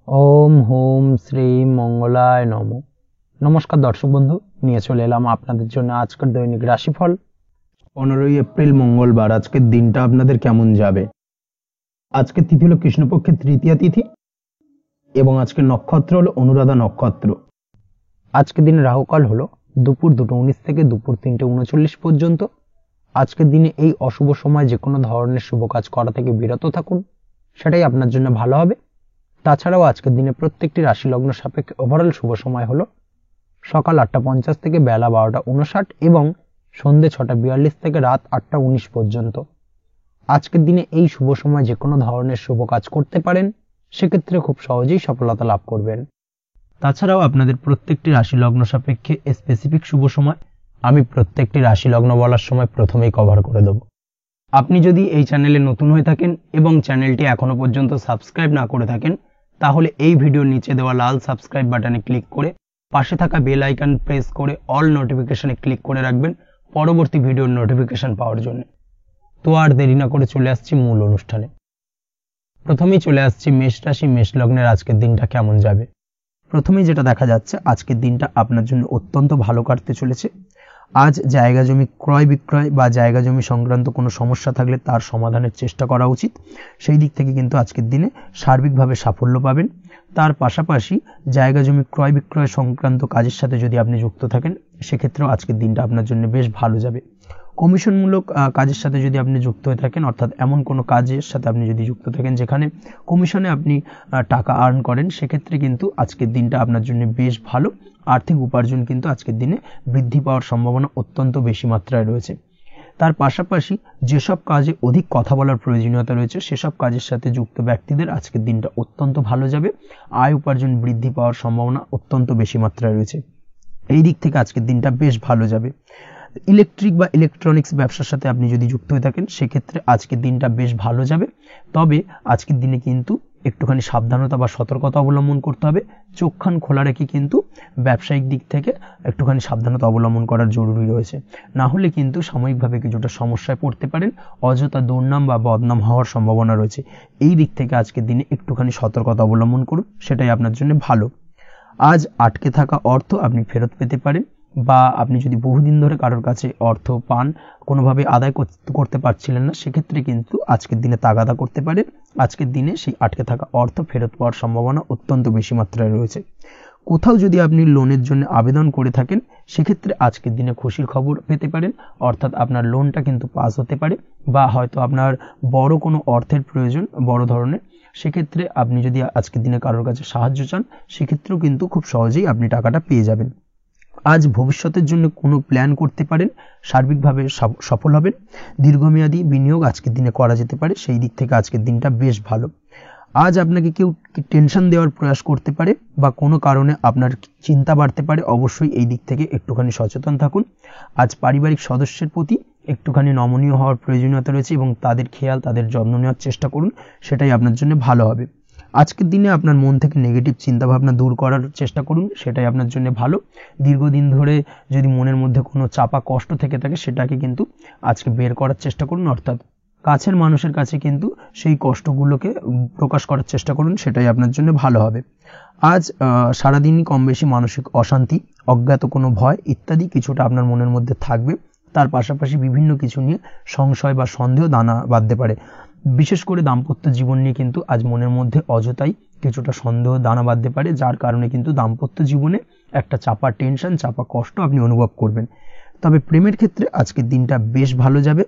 ওম home Shri মঙ্গলায় নম। নমস্কার দর্শক বন্ধু, নিয়ে চলে এলাম আপনাদের জন্য আজকের দৈনিক রাশিফল। 15 এপ্রিল মঙ্গলবার। আজকের দিনটা আপনাদের কেমন যাবে? আজকের তিথি হলো কৃষ্ণপক্ষের তৃতীয়া তিথি এবং আজকের নক্ষত্র হলো অনুরাধা নক্ষত্র। আজকের দিনে রাহুকাল হলো দুপুর 2:19 থেকে দুপুর 3:39 পর্যন্ত। আজকের দিনে এই অশুভ সময় যে কোনো ধরনের শুভ কাজ করা থেকে বিরত থাকুন, সেটাই আপনার জন্য ভালো হবে। তাছাড়াও আজকের দিনে প্রত্যেকটি রাশি লগ্ন সাপেক্ষে ওভারঅল শুভ সময় হলো সকাল 8:50 থেকে বেলা 12:59 এবং সন্ধ্যে 6:42 থেকে রাত 8:19 পর্যন্ত। আজকের দিনে এই শুভ সময় যে কোনো ধরনের শুভ কাজ করতে পারেন, সেক্ষেত্রে খুব সহজেই সফলতা লাভ করবেন। তাছাড়াও আপনাদের প্রত্যেকটি রাশি লগ্ন সাপেক্ষে স্পেসিফিক শুভ সময় আমি প্রত্যেকটি রাশি লগ্ন বলার সময় প্রথমেই কভার করে দেব। আপনি যদি এই চ্যানেলে নতুন হয়ে থাকেন এবং চ্যানেলটি এখনো পর্যন্ত সাবস্ক্রাইব না করে থাকেন, তাহলে এই ভিডিওর নিচে দেওয়া লাল সাবস্ক্রাইব বাটনে ক্লিক করে পাশে থাকা বেল আইকন প্রেস করে অল নোটিফিকেশনে ক্লিক করে রাখবেন পরবর্তী ভিডিওর নোটিফিকেশন পাওয়ার জন্য। তো আর দেরি না করে চলে আসছি মূল অনুষ্ঠানে। প্রথমেই চলে আসছি মেষ রাশি, মেষ লগ্নের আজকের দিনটা কেমন যাবে। প্রথমেই যেটা দেখা যাচ্ছে, আজকের দিনটা আপনার জন্য অত্যন্ত ভালো কাটতে চলেছে। আজ জায়গা জমি ক্রয় বিক্রয় বা জায়গা জমি সংক্রান্ত কোনো সমস্যা থাকলে তার সমাধানের চেষ্টা করা উচিত। সেই দিক থেকে কিন্তু আজকের দিনে সার্বিকভাবে সাফল্য পাবেন। তার পাশাপাশি জায়গা জমি ক্রয় বিক্রয় সংক্রান্ত কাজের সাথে যদি আপনি যুক্ত থাকেন, সেক্ষেত্রেও আজকের দিনটা আপনার জন্য বেশ ভালো যাবে। কমিশনমূলক কাজের সাথে যদি আপনি যুক্ত হয়ে থাকেন, অর্থাৎ এমন কোনো কাজের সাথে আপনি যদি যুক্ত থাকেন যেখানে কমিশনে আপনি টাকা আর্ন করেন, সেক্ষেত্রে কিন্তু আজকের দিনটা আপনার জন্য বেশ ভালো। আর্থিক উপার্জন কিন্তু আজকের দিনে বৃদ্ধি পাওয়ার সম্ভাবনা অত্যন্ত বেশি মাত্রায় রয়েছে। তার পাশাপাশি যেসব কাজে অধিক কথা বলার প্রয়োজনীয়তা রয়েছে, সেসব কাজের সাথে যুক্ত ব্যক্তিদের আজকের দিনটা অত্যন্ত ভালো যাবে। আয় উপার্জন বৃদ্ধি পাওয়ার সম্ভাবনা অত্যন্ত বেশি মাত্রায় রয়েছে। এই দিক থেকে আজকের দিনটা বেশ ভালো যাবে। ইলেকট্রিক বা ইলেকট্রনিক্স ব্যবসার সাথে আপনি যদি যুক্ত হয়ে থাকেন, সেক্ষেত্রে আজকের দিনটা বেশ ভালো যাবে। তবে আজকের দিনে কিন্তু একটুখানি সাবধানতা বা সতর্কতা অবলম্বন করতে হবে। চোখ কান খোলা রেখে কিন্তু ব্যবসায়িক দিক থেকে একটুখানি সাবধানতা অবলম্বন করার জরুরি রয়েছে। না হলে কিন্তু সাময়িকভাবে কিছুটা সমস্যায় পড়তে পারেন, অযথা দুর্নাম বা বদনাম হওয়ার সম্ভাবনা রয়েছে। এই দিক থেকে আজকের দিনে একটুখানি সতর্কতা অবলম্বন করুন, সেটাই আপনার জন্য ভালো। আজ আটকে থাকা অর্থ আপনি ফেরত পেতে পারেন, বা আপনি যদি বহুদিন ধরে কারোর কাছে অর্থ পান, কোনোভাবে আদায় করতে পারছিলেন না, সেক্ষেত্রে কিন্তু আজকের দিনে তাগাদা করতে পারেন। আজকের দিনে সেই আটকে থাকা অর্থ ফেরত পাওয়ার সম্ভাবনা অত্যন্ত বেশি মাত্রায় রয়েছে। কোথাও যদি আপনি লোনের জন্য আবেদন করে থাকেন, সেক্ষেত্রে আজকের দিনে খুশির খবর পেতে পারেন, অর্থাৎ আপনার লোনটা কিন্তু পাস হতে পারে, বা হয়তো আপনার বড় কোনো অর্থের প্রয়োজন বড় ধরনের, সেক্ষেত্রে আপনি যদি আজকের দিনে কারোর কাছে সাহায্য চান, সেক্ষেত্রেও কিন্তু খুব সহজেই আপনি টাকাটা পেয়ে যাবেন। আজ ভবিষ্যতের জন্য কোনো প্ল্যান করতে পারেন, সার্বিকভাবে সফল হবেন। দীর্ঘমেয়াদী বিনিয়োগ আজকের দিনে করা যেতে পারে, সেই দিক থেকে আজকের দিনটা বেশ ভালো। আজ আপনাকে কেউ টেনশন দেওয়ার প্রয়াস করতে পারে বা কোনো কারণে আপনার চিন্তা বাড়তে পারে, অবশ্যই এই দিক থেকে একটুখানি সচেতন থাকুন। আজ পারিবারিক সদস্যের প্রতি একটুখানি নমনীয় হওয়ার প্রয়োজনীয়তা রয়েছে এবং তাদের খেয়াল, তাদের যত্ন নেওয়ার চেষ্টা করুন, সেটাই আপনার জন্য ভালো হবে। আজকের দিনে আপনার মন থেকে নেগেটিভ চিন্তাভাবনা দূর করার চেষ্টা করুন, সেটাই আপনার জন্য ভালো। দীর্ঘদিন ধরে যদি মনের মধ্যে কোনো চাপা কষ্ট থেকে থাকে, সেটাকে কিন্তু আজকে বের করার চেষ্টা করুন, অর্থাৎ কাছের মানুষের কাছে কিন্তু সেই কষ্টগুলোকে প্রকাশ করার চেষ্টা করুন, সেটাই আপনার জন্য ভালো হবে। আজ সারাদিনই কম বেশি মানসিক অশান্তি, অজ্ঞাত কোনো ভয় ইত্যাদি কিছুটা আপনার মনের মধ্যে থাকবে। তার পাশাপাশি বিভিন্ন কিছু নিয়ে সংশয় বা সন্দেহ দানা বাঁধতে পারে। বিশেষ করে দাম্পত্য জীবন নিয়ে কিন্তু আজ মনের মধ্যে অযথাই কিছুটা সন্দেহ দানা বাঁধতে পারে, যার কারণে কিন্তু দাম্পত্য জীবনে একটা চাপা টেনশন, চাপা কষ্ট আপনি অনুভব করবেন। তবে প্রেমের ক্ষেত্রে আজকের দিনটা বেশ ভালো যাবে।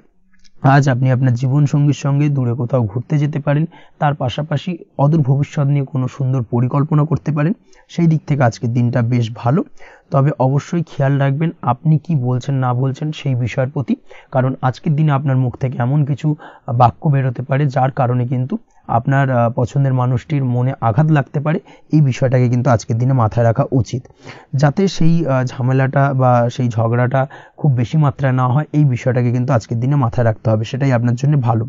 আজ আপনি আপনার জীবনসঙ্গীর সঙ্গে দূরে কোথাও ঘুরতে যেতে পারেন, তার পাশাপাশি অদূর ভবিষ্যৎ নিয়ে কোনো সুন্দর পরিকল্পনা করতে পারেন, সেই দিক থেকে আজকের দিনটা বেশ ভালো। তবে অবশ্যই খেয়াল রাখবেন আপনি কি বলছেন না বলছেন সেই বিষয়ের প্রতি, কারণ আজকের দিনে আপনার মুখ থেকে এমন কিছু বাক্য বেরোতে পারে যার কারণে কিন্তু আপনার পছন্দের মানুষটির মনে আঘাত লাগতে পারে। এই বিষয়টাকে কিন্তু আজকের দিনে মাথায় রাখা উচিত, যাতে সেই ঝামেলাটা বা সেই ঝগড়াটা খুব বেশি মাত্রায় না হয়। এই বিষয়টাকে কিন্তু আজকের দিনে মাথায় রাখতে হবে, সেটাই আপনার জন্য ভালো।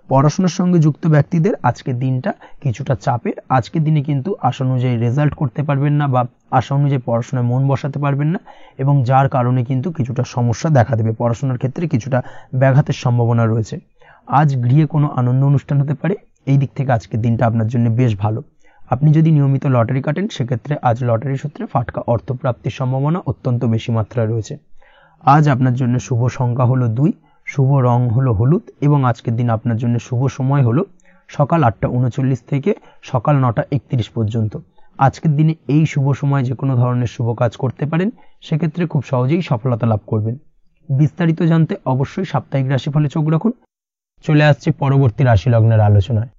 পড়াশোনার সঙ্গে যুক্ত ব্যক্তিদের আজকের দিনটা কিছুটা চাপের। আজকের দিনে কিন্তু আশা অনুযায়ী রেজাল্ট করতে পারবেন না বা আশা অনুযায়ী পড়াশোনায় মন বসাতে পারবেন না, এবং যার কারণে কিন্তু কিছুটা সমস্যা দেখা দেবে। পড়াশোনার ক্ষেত্রে কিছুটা ব্যাঘাতের সম্ভাবনা রয়েছে। আজ গৃহে কোনো আনন্দ অনুষ্ঠান হতে পারে, এই দিক থেকে আজকের দিনটা আপনার জন্য বেশ ভালো। আপনি যদি নিয়মিত লটারি কাটেন সেক্ষেত্রে আজ লটারি সূত্রে ফাটকা অর্থপ্রাপ্তির সম্ভাবনা অত্যন্ত বেশি মাত্রায় রয়েছে। আজ আপনার জন্য শুভ সংখ্যা হলো 2, শুভ রং হলো হলুদ এবং আজকের দিন আপনার জন্য শুভ সময় হলো সকাল 8:39 থেকে সকাল 9:31 পর্যন্ত। আজকের দিনে এই শুভ সময় যে কোনো ধরনের শুভ কাজ করতে পারেন, সেক্ষেত্রে খুব সহজেই সফলতা লাভ করবেন। বিস্তারিত জানতে অবশ্যই সাপ্তাহিক রাশিফলে চোখ রাখুন। চলে আসছে পরবর্তী রাশি লগ্নের আলোচনায়।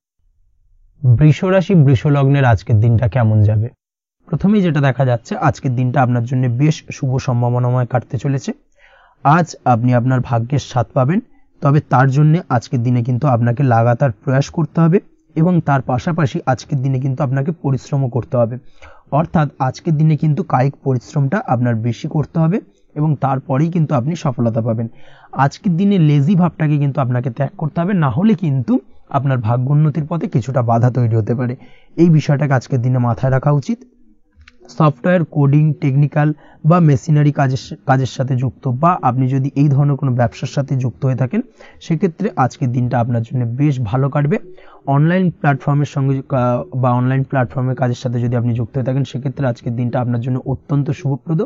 বৃষ রাশি বৃষ লগ্নের আজকের দিনটা কেমন যাবে? প্রথমেই যেটা দেখা যাচ্ছে, আজকের দিনটা আপনার জন্য বেশ শুভ সম্ভাবনাময় কাটতে চলেছে। আজ আপনি আপনার ভাগ্যের স্বাদ পাবেন, তবে তার জন্য আজকের দিনে কিন্তু আপনাকে লাগাতার প্রয়াস করতে হবে এবং তার পাশাপাশি আজকের দিনে কিন্তু আপনাকে পরিশ্রমও করতে হবে। অর্থাৎ আজকের দিনে কিন্তু কায়িক পরিশ্রমটা আপনার বেশি করতে হবে এবং তারপরেই কিন্তু আপনি সফলতা পাবেন। আজকের দিনে লেজি ভাবটাকে কিন্তু আপনাকে ত্যাগ করতে হবে, না হলে কিন্তু আপনার ভাগ্যোন্নতির পথে কিছুটা বাধা তৈরি হতে পারে। এই বিষয়টাকে আজকের দিনে মাথায় রাখা উচিত। সফটওয়্যার, কোডিং, টেকনিক্যাল বা মেশিনারি কাজের সাথে যুক্ত বা আপনি যদি এই ধরনের কোনো ব্যবসার সাথে যুক্ত হয়ে থাকেন, সেক্ষেত্রে আজকের দিনটা আপনার জন্য বেশ ভালো কাটবে। অনলাইন প্ল্যাটফর্মের সঙ্গে বা অনলাইন প্ল্যাটফর্মের কাজের সাথে যদি আপনি যুক্ত হয়ে থাকেন, সেক্ষেত্রে আজকের দিনটা আপনার জন্য অত্যন্ত শুভপ্রদ।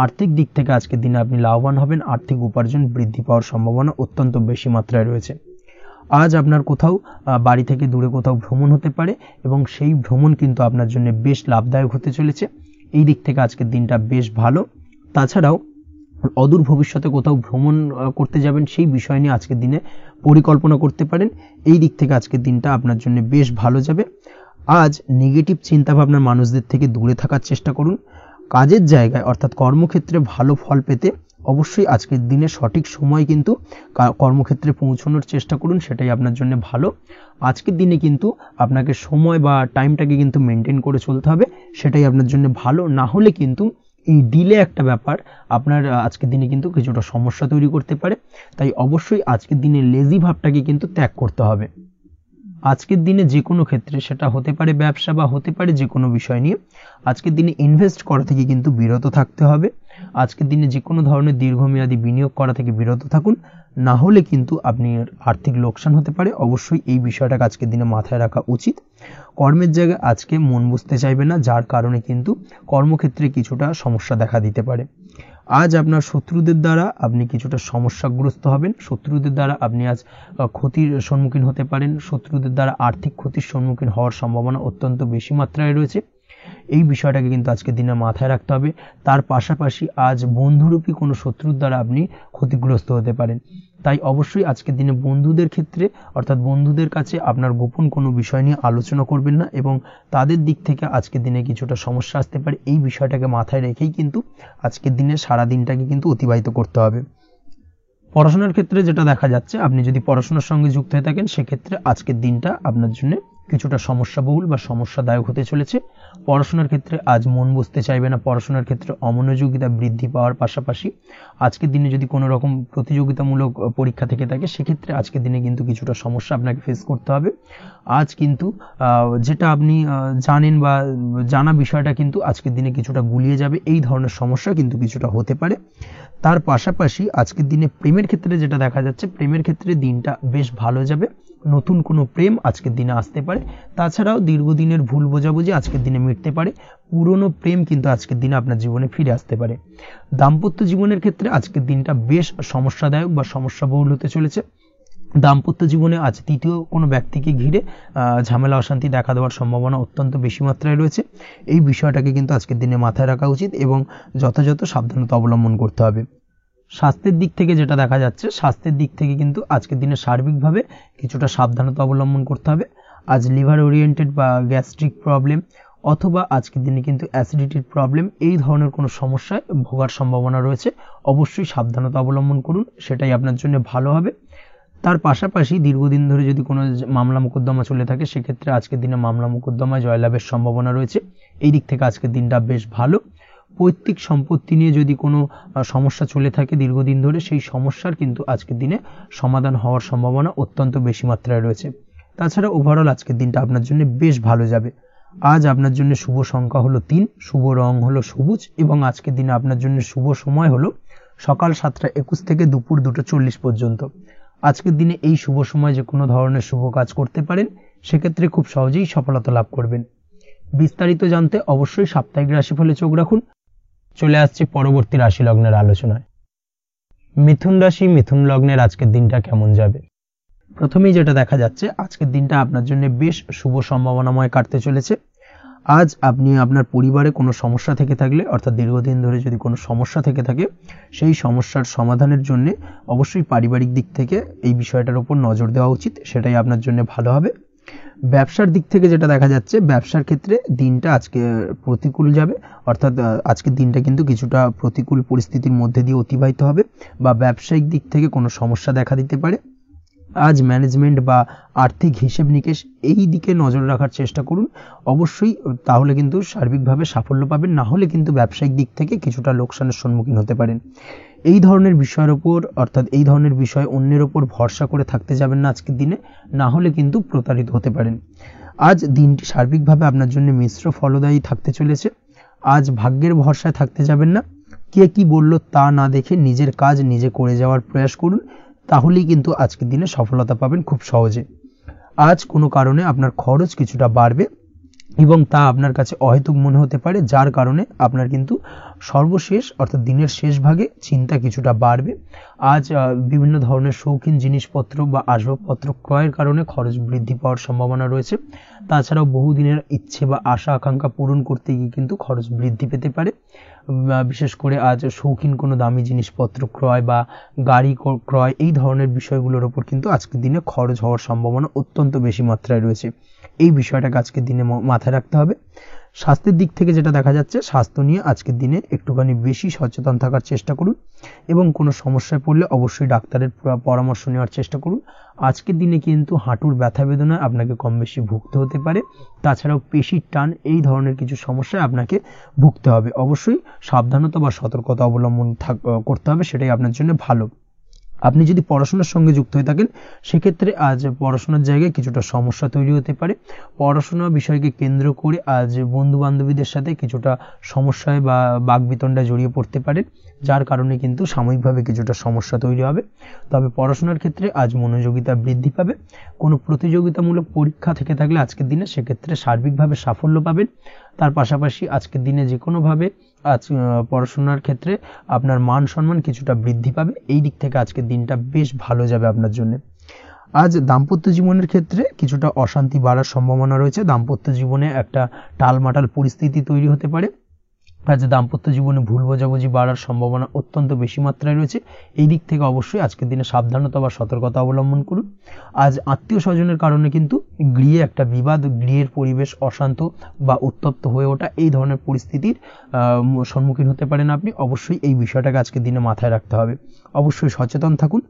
আর্থিক দিক থেকে আজকের দিনে আপনি লাভবান হবেন, আর্থিক উপার্জন বৃদ্ধি পাওয়ার সম্ভাবনা অত্যন্ত বেশি মাত্রায় রয়েছে। আজ আপনার কোথাও বাড়ি থেকে দূরে কোথাও ভ্রমণ হতে পারে এবং সেই ভ্রমণ কিন্তু আপনার জন্য বেশ লাভদায়ক হতে চলেছে। এই দিক থেকে আজকের দিনটা বেশ ভালো। তাছাড়াও অদূর ভবিষ্যতে কোথাও ভ্রমণ করতে যাবেন, সেই বিষয় নিয়ে আজকের দিনে পরিকল্পনা করতে পারেন। এই দিক থেকে আজকের দিনটা আপনার জন্য বেশ ভালো যাবে। আজ নেগেটিভ চিন্তাভাবনার মানুষদের থেকে দূরে থাকার চেষ্টা করুন। কাজের জায়গায় অর্থাৎ কর্মক্ষেত্রে ভালো ফল পেতে অবশ্যই আজকের দিনে সঠিক সময় কিন্তু কর্মক্ষেত্রে পৌঁছানোর চেষ্টা করুন, সেটাই আপনার জন্য ভালো। আজকের দিনে কিন্তু আপনাকে সময় বা টাইমটাকে কিন্তু মেনটেন করে চলতে হবে, সেটাই আপনার জন্য ভালো। না হলে কিন্তু এই ডিলে একটা ব্যাপার আপনার আজকের দিনে কিন্তু কিছুটা সমস্যা তৈরি করতে পারে। তাই অবশ্যই আজকের দিনে লেজি ভাবটাকে কিন্তু ত্যাগ করতে হবে। আজকের দিনে যে কোনো ক্ষেত্রে, সেটা হতে পারে ব্যবসা বা হতে পারে যে কোনো বিষয় নিয়ে, আজকের দিনে ইনভেস্ট করা থেকে কিন্তু বিরত থাকতে হবে। আজকের দিনে যে কোনো ধরনের দীর্ঘমেয়াদী বিনিয়োগ করা থেকে বিরত থাকুন, না হলে কিন্তু আপনি আর্থিক লোকসান হতে পারে। অবশ্যই এই বিষয়টাকে আজকের দিনে মাথায় রাখা উচিত। কর্মের জায়গায় আজকে মন বসতে চাইবে না, যার কারণে কিন্তু কর্মক্ষেত্রে কিছুটা সমস্যা দেখা দিতে পারে। আজ আপনার শত্রুদের দ্বারা আপনি কিছুটা সমস্যাগ্রস্ত হবেন। শত্রুদের দ্বারা আপনি আজ ক্ষতির সম্মুখীন হতে পারেন। শত্রুদের দ্বারা আর্থিক ক্ষতির সম্মুখীন হওয়ার সম্ভাবনা অত্যন্ত বেশি মাত্রায় রয়েছে। এই বিষয়টাকে কিন্তু আজকের দিনে মাথায় রাখতে হবে। তার পাশাপাশি আজ বন্ধুরূপী কোনো শত্রুর দ্বারা আপনি ক্ষতিগ্রস্ত হতে পারেন। তাই অবশ্যই আজকের দিনে বন্ধুদের ক্ষেত্রে অর্থাৎ বন্ধুদের কাছে আপনার গোপন কোনো বিষয় নিয়ে আলোচনা করবেন না এবং তাদের দিক থেকে আজকের দিনে কিছুটা সমস্যা আসতে পারে। এই বিষয়টাকে মাথায় রেখেই কিন্তু আজকের দিনে সারা দিনটাকে কিন্তু অতিবাহিত করতে হবে। পড়াশোনার ক্ষেত্রে যেটা দেখা যাচ্ছে, আপনি যদি পড়াশোনার সঙ্গে যুক্ত হয়ে থাকেন, সেক্ষেত্রে আজকের দিনটা আপনার জন্য কিছুটা সমস্যাবহুল বা সমস্যাদায়ক হতে চলেছে। পড়াশোনার ক্ষেত্রে আজ মন বসতে চাইবে না। পড়াশোনার ক্ষেত্রে অমনোযোগিতা বৃদ্ধি পাওয়ার পাশাপাশি আজকের দিনে যদি কোনো রকম প্রতিযোগিতামূলক পরীক্ষা থেকে থাকে, সেক্ষেত্রে আজকের দিনে কিন্তু কিছুটা সমস্যা আপনাকে ফেস করতে হবে। আজ কিন্তু যেটা আপনি জানেন বা জানা বিষয়টা কিন্তু আজকের দিনে কিছুটা গুলিয়ে যাবে। এই ধরনের সমস্যা কিন্তু কিছুটা হতে পারে। তার পাশাপাশি আজকের দিনে প্রেমের ক্ষেত্রে যেটা দেখা যাচ্ছে, প্রেমের ক্ষেত্রে দিনটা বেশ ভালো যাবে। নতুন কোনো প্রেম আজকের দিনে আসতে পারে। তাছাড়াও দীর্ঘদিনের ভুল বোঝাবুঝি আজকের দিনে মিটতে পারে। পুরনো প্রেম কিন্তু আজকের দিনে আপনার জীবনে ফিরে আসতে পারে। দাম্পত্য জীবনের ক্ষেত্রে আজকের দিনটা বেশ সমস্যাদায়ক বা সমস্যাবহুল হতে চলেছে। দাম্পত্য জীবনে আজ তৃতীয় কোনো ব্যক্তিকে ঘিরে ঝামেলা অশান্তি দেখা দেওয়ার সম্ভাবনা অত্যন্ত বেশি মাত্রায় রয়েছে। এই বিষয়টাকে কিন্তু আজকের দিনে মাথায় রাখা উচিত এবং যথাযথ সাবধানতা অবলম্বন করতে হবে। স্বাস্থ্যের দিক থেকে যেটা দেখা যাচ্ছে, স্বাস্থ্যের দিক থেকে কিন্তু আজকের দিনে সার্বিকভাবে কিছুটা সাবধানতা অবলম্বন করতে হবে। আজ লিভার ওরিয়েন্টেড বা গ্যাস্ট্রিক প্রবলেম অথবা আজকের দিনে কিন্তু অ্যাসিডিটির প্রবলেম, এই ধরনের কোনো সমস্যায় ভোগার সম্ভাবনা রয়েছে। অবশ্যই সাবধানতা অবলম্বন করুন, সেটাই আপনার জন্য ভালো হবে। তার পাশাপাশি দীর্ঘদিন ধরে যদি কোনো মামলা মোকদ্দমা চলে থাকে, সেক্ষেত্রে আজকের দিনে মামলা মোকদ্দমায় জয়লাভের সম্ভাবনা রয়েছে। এই দিক থেকে আজকের দিনটা বেশ ভালো। পৈতৃক সম্পত্তি নিয়ে যদি কোনো সমস্যা চলে থাকে দীর্ঘদিন ধরে, সেই সমস্যার কিন্তু আজকের দিনে সমাধান হওয়ার সম্ভাবনা অত্যন্ত বেশি মাত্রায় রয়েছে। তাছাড়া ওভারঅল আজকের দিনটা আপনার জন্য বেশ ভালো যাবে। আজ আপনার জন্য শুভ সংখ্যা হলো 3, শুভ রং হলো সবুজ এবং আজকের দিনে আপনার জন্য শুভ সময় হলো সকাল 7:21 থেকে দুপুর 2:40 পর্যন্ত। আজকের দিনে এই শুভ সময় যে কোনো ধরনের শুভ কাজ করতে পারেন, সেক্ষেত্রে খুব সহজেই সফলতা লাভ করবেন। বিস্তারিত জানতে অবশ্যই সাপ্তাহিক রাশিফলে চোখ রাখুন। চলে আসছি পরবর্তী রাশি লগ্নের আলোচনায়। মিথুন রাশি, মিথুন লগ্নের আজকের দিনটা কেমন যাবে? প্রথমেই যেটা দেখা যাচ্ছে, আজকের দিনটা আপনার জন্য বেশ শুভ সম্ভাবনাময় কাটতে চলেছে। আজ আপনি আপনার পরিবারে কোনো সমস্যা থেকে থাকলে, অর্থাৎ দীর্ঘদিন ধরে যদি কোনো সমস্যা থেকে থাকে, সেই সমস্যার সমাধানের জন্য অবশ্যই পারিবারিক দিক থেকে এই বিষয়টার উপর নজর দেওয়া উচিত, সেটাই আপনার জন্য ভালো হবে। ব্যবসার দিক থেকে যেটা দেখা যাচ্ছে, ব্যবসার ক্ষেত্রে দিনটা আজকে প্রতিকূল যাবে, অর্থাৎ আজকের দিনটা কিন্তু কিছুটা প্রতিকূল পরিস্থিতির মধ্যে দিয়ে অতিবাহিত হবে, বা ব্যবসায়িক দিক থেকে কোনো সমস্যা দেখা দিতে পারে। আজ ম্যানেজমেন্ট বা আর্থিক হিসেব নিকেশ এই দিকে নজর রাখার চেষ্টা করুন অবশ্যই, তাহলে কিন্তু সার্বিকভাবে সাফল্য পাবেন। না হলে কিন্তু ব্যবসায়িক দিক থেকে কিছুটা লোকসানের সম্মুখীন হতে পারেন। এই ধরনের বিষয়ের ওপর, অর্থাৎ এই ধরনের বিষয় অন্যের ওপর ভরসা করে থাকতে যাবেন না আজকের দিনে, না হলে কিন্তু প্রতারিত হতে পারেন। আজ দিনটি সার্বিকভাবে আপনার জন্য মিশ্র ফলদায়ী থাকতে চলেছে। আজ ভাগ্যের ভরসায় থাকতে যাবেন না। কে কি বলল তা না দেখে নিজের কাজ নিজে করে যাওয়ার প্রয়াস করুন, তাহলেই কিন্তু আজকের দিনে সফলতা পাবেন খুব সহজে। আজ কোনো কারণে আপনার খরচ কিছুটা বাড়বে এবং তা আপনার কাছে অহেতুক মনে হতে পারে, যার কারণে আপনার কিন্তু সর্বশেষ, অর্থাৎ দিনের শেষ ভাগে চিন্তা কিছুটা বাড়বে। আজ বিভিন্ন ধরনের শৌখিন জিনিসপত্র বা আসবাবপত্র ক্রয়ের কারণে খরচ বৃদ্ধি পাওয়ার সম্ভাবনা রয়েছে। তাছাড়াও বহুদিনের ইচ্ছে বা আশা আকাঙ্ক্ষা পূরণ করতে গিয়ে কিন্তু খরচ বৃদ্ধি পেতে পারে। বিশেষ করে আজ শৌখিন কোনো দামি জিনিসপত্র ক্রয় বা গাড়ি ক্রয়, এই ধরনের বিষয়গুলোর ওপর কিন্তু আজকের দিনে খরচ হওয়ার সম্ভাবনা অত্যন্ত বেশি মাত্রায় রয়েছে। এই বিষয়টাকে আজকের দিনে মাথায় রাখতে হবে। স্বাস্থ্যের দিক থেকে যেটা দেখা যাচ্ছে, স্বাস্থ্য নিয়ে আজকের দিনে একটুখানি বেশি সচেতন থাকার চেষ্টা করুন এবং কোনো সমস্যায় পড়লে অবশ্যই ডাক্তারের পরামর্শ নেওয়ার চেষ্টা করুন। আজকের দিনে কিন্তু হাঁটুর ব্যথা বেদনায় আপনাকে কম বেশি ভুগতে হতে পারে। তাছাড়াও পেশির টান, এই ধরনের কিছু সমস্যায় আপনাকে ভুগতে হবে। অবশ্যই সাবধানতা বা সতর্কতা অবলম্বন করতে হবে, সেটাই আপনার জন্য ভালো। আপনি যদি পড়াশোনার সঙ্গে যুক্ত হয়ে থাকেন, সেক্ষেত্রে আজ পড়াশোনার জায়গায় কিছুটা সমস্যা তৈরি হতে পারে। পড়াশোনা বিষয়কে কেন্দ্র করে আজ বন্ধু বান্ধবীদের সাথে কিছুটা সমস্যায় বা বাকবিতণ্ডায় জড়িয়ে পড়তে পারেন, যার কারণে কিন্তু সাময়িকভাবে কিছুটা সমস্যা তৈরি হবে। তবে পড়াশোনার ক্ষেত্রে আজ মনোযোগিতা বৃদ্ধি পাবে। কোনো প্রতিযোগিতামূলক পরীক্ষা থেকে থাকলে আজকের দিনে সেক্ষেত্রে সার্বিকভাবে সাফল্য পাবেন। তার পাশাপাশি আজকের দিনে যে কোনোভাবে আজ পড়াশোনার ক্ষেত্রে আপনার মান সম্মান কিছুটা বৃদ্ধি পাবে। এই দিক থেকে আজকের দিনটা বেশ ভালো যাবে আপনার জন্য। আজ দাম্পত্য জীবনের ক্ষেত্রে কিছুটা অশান্তি বাড়ার সম্ভাবনা রয়েছে। দাম্পত্য জীবনে একটা টালমাটাল পরিস্থিতি তৈরি হতে পারে। আজ দাম্পত্য জীবনে ভুল বোঝাবুঝি বাড়ার সম্ভাবনা অত্যন্ত বেশি মাত্রায় রয়েছে। এই দিক থেকে অবশ্যই আজকের দিনে সাবধানতা বা সতর্কতা অবলম্বন করুন। আজ আত্মীয় স্বজনের কারণে কিন্তু গৃহে একটা বিবাদ, গৃহের পরিবেশ অশান্ত বা উত্তপ্ত হয়ে ওঠা, এই ধরনের পরিস্থিতির সম্মুখীন হতে পারেন আপনি। অবশ্যই এই বিষয়টাকে আজকের দিনে মাথায় রাখতে হবে। অবশ্যই সচেতন থাকুন।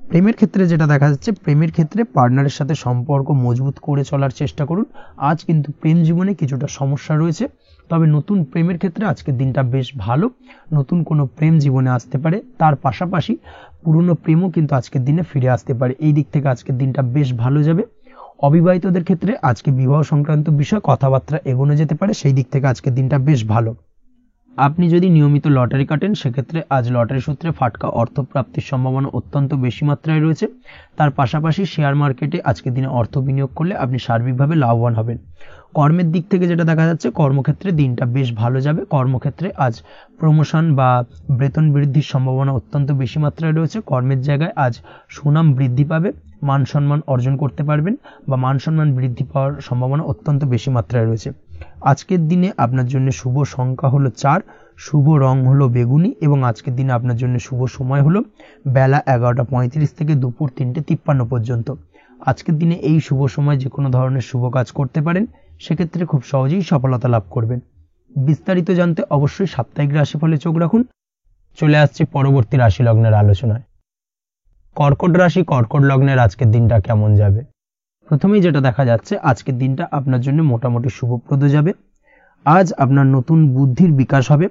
প্রেমের ক্ষেত্রে যেটা দেখা যাচ্ছে, প্রেমের ক্ষেত্রে পার্টনারের সাথে সম্পর্ক মজবুত করে চলার চেষ্টা করুন। আজ কিন্তু প্রেম জীবনে কিছুটা সমস্যা রয়েছে, তবে নতুন প্রেমের ক্ষেত্রে আজকের দিনটা বেশ ভালো। নতুন কোনো প্রেম জীবনে আসতে পারে, তার পাশাপাশি পুরনো প্রেমও কিন্তু আজকের দিনে ফিরে আসতে পারে। এই দিক থেকে আজকের দিনটা বেশ ভালো যাবে। অবিবাহিতদের ক্ষেত্রে আজকে বিবাহ সংক্রান্ত বিষয় কথাবার্তা এগোনো যেতে পারে, সেই দিক থেকে আজকের দিনটা বেশ ভালো। আপনি যদি নিয়মিত লটারি কাটেন, সেক্ষেত্রে আজ লটারি সূত্রে ফাটকা অর্থপ্রাপ্তির সম্ভাবনা অত্যন্ত বেশি মাত্রায় রয়েছে। তার পাশাপাশি শেয়ার মার্কেটে আজকের দিনে অর্থ বিনিয়োগ করলে আপনি সার্বিকভাবে লাভবান হবেন। কর্মের দিক থেকে যেটা দেখা যাচ্ছে, কর্মক্ষেত্রে দিনটা বেশ ভালো যাবে। কর্মক্ষেত্রে আজ প্রমোশন বা বেতন বৃদ্ধির সম্ভাবনা অত্যন্ত বেশি মাত্রায় রয়েছে। কর্মের জায়গায় আজ সুনাম বৃদ্ধি পাবে, মান সম্মান অর্জন করতে পারবেন বা মান সম্মান বৃদ্ধি পাওয়ার সম্ভাবনা অত্যন্ত বেশি মাত্রায় রয়েছে। আজকের দিনে আপনার জন্য শুভ সংখ্যা হলো 4, শুভ রং হলো বেগুনি এবং আজকের দিনে আপনার জন্য শুভ সময় হলো বেলা 11:35 থেকে দুপুর 3:53 পর্যন্ত। আজকের দিনে এই শুভ সময় যে কোনো ধরনের শুভ কাজ করতে পারেন, সেক্ষেত্রে খুব সহজেই সফলতা লাভ করবেন। বিস্তারিত জানতে অবশ্যই সাপ্তাহিক রাশিফলে চোখ রাখুন। চলে আসছে পরবর্তী রাশি লগ্নের আলোচনায়। কর্কট রাশি, কর্কট লগ্নের আজকের দিনটা কেমন যাবে? প্রথমেই যেটা দেখা যাচ্ছে, আজকের দিনটা আপনার জন্য মোটামুটি শুভপ্রদ যাবে। আজ আপনার নতুন বুদ্ধির বিকাশ হবে।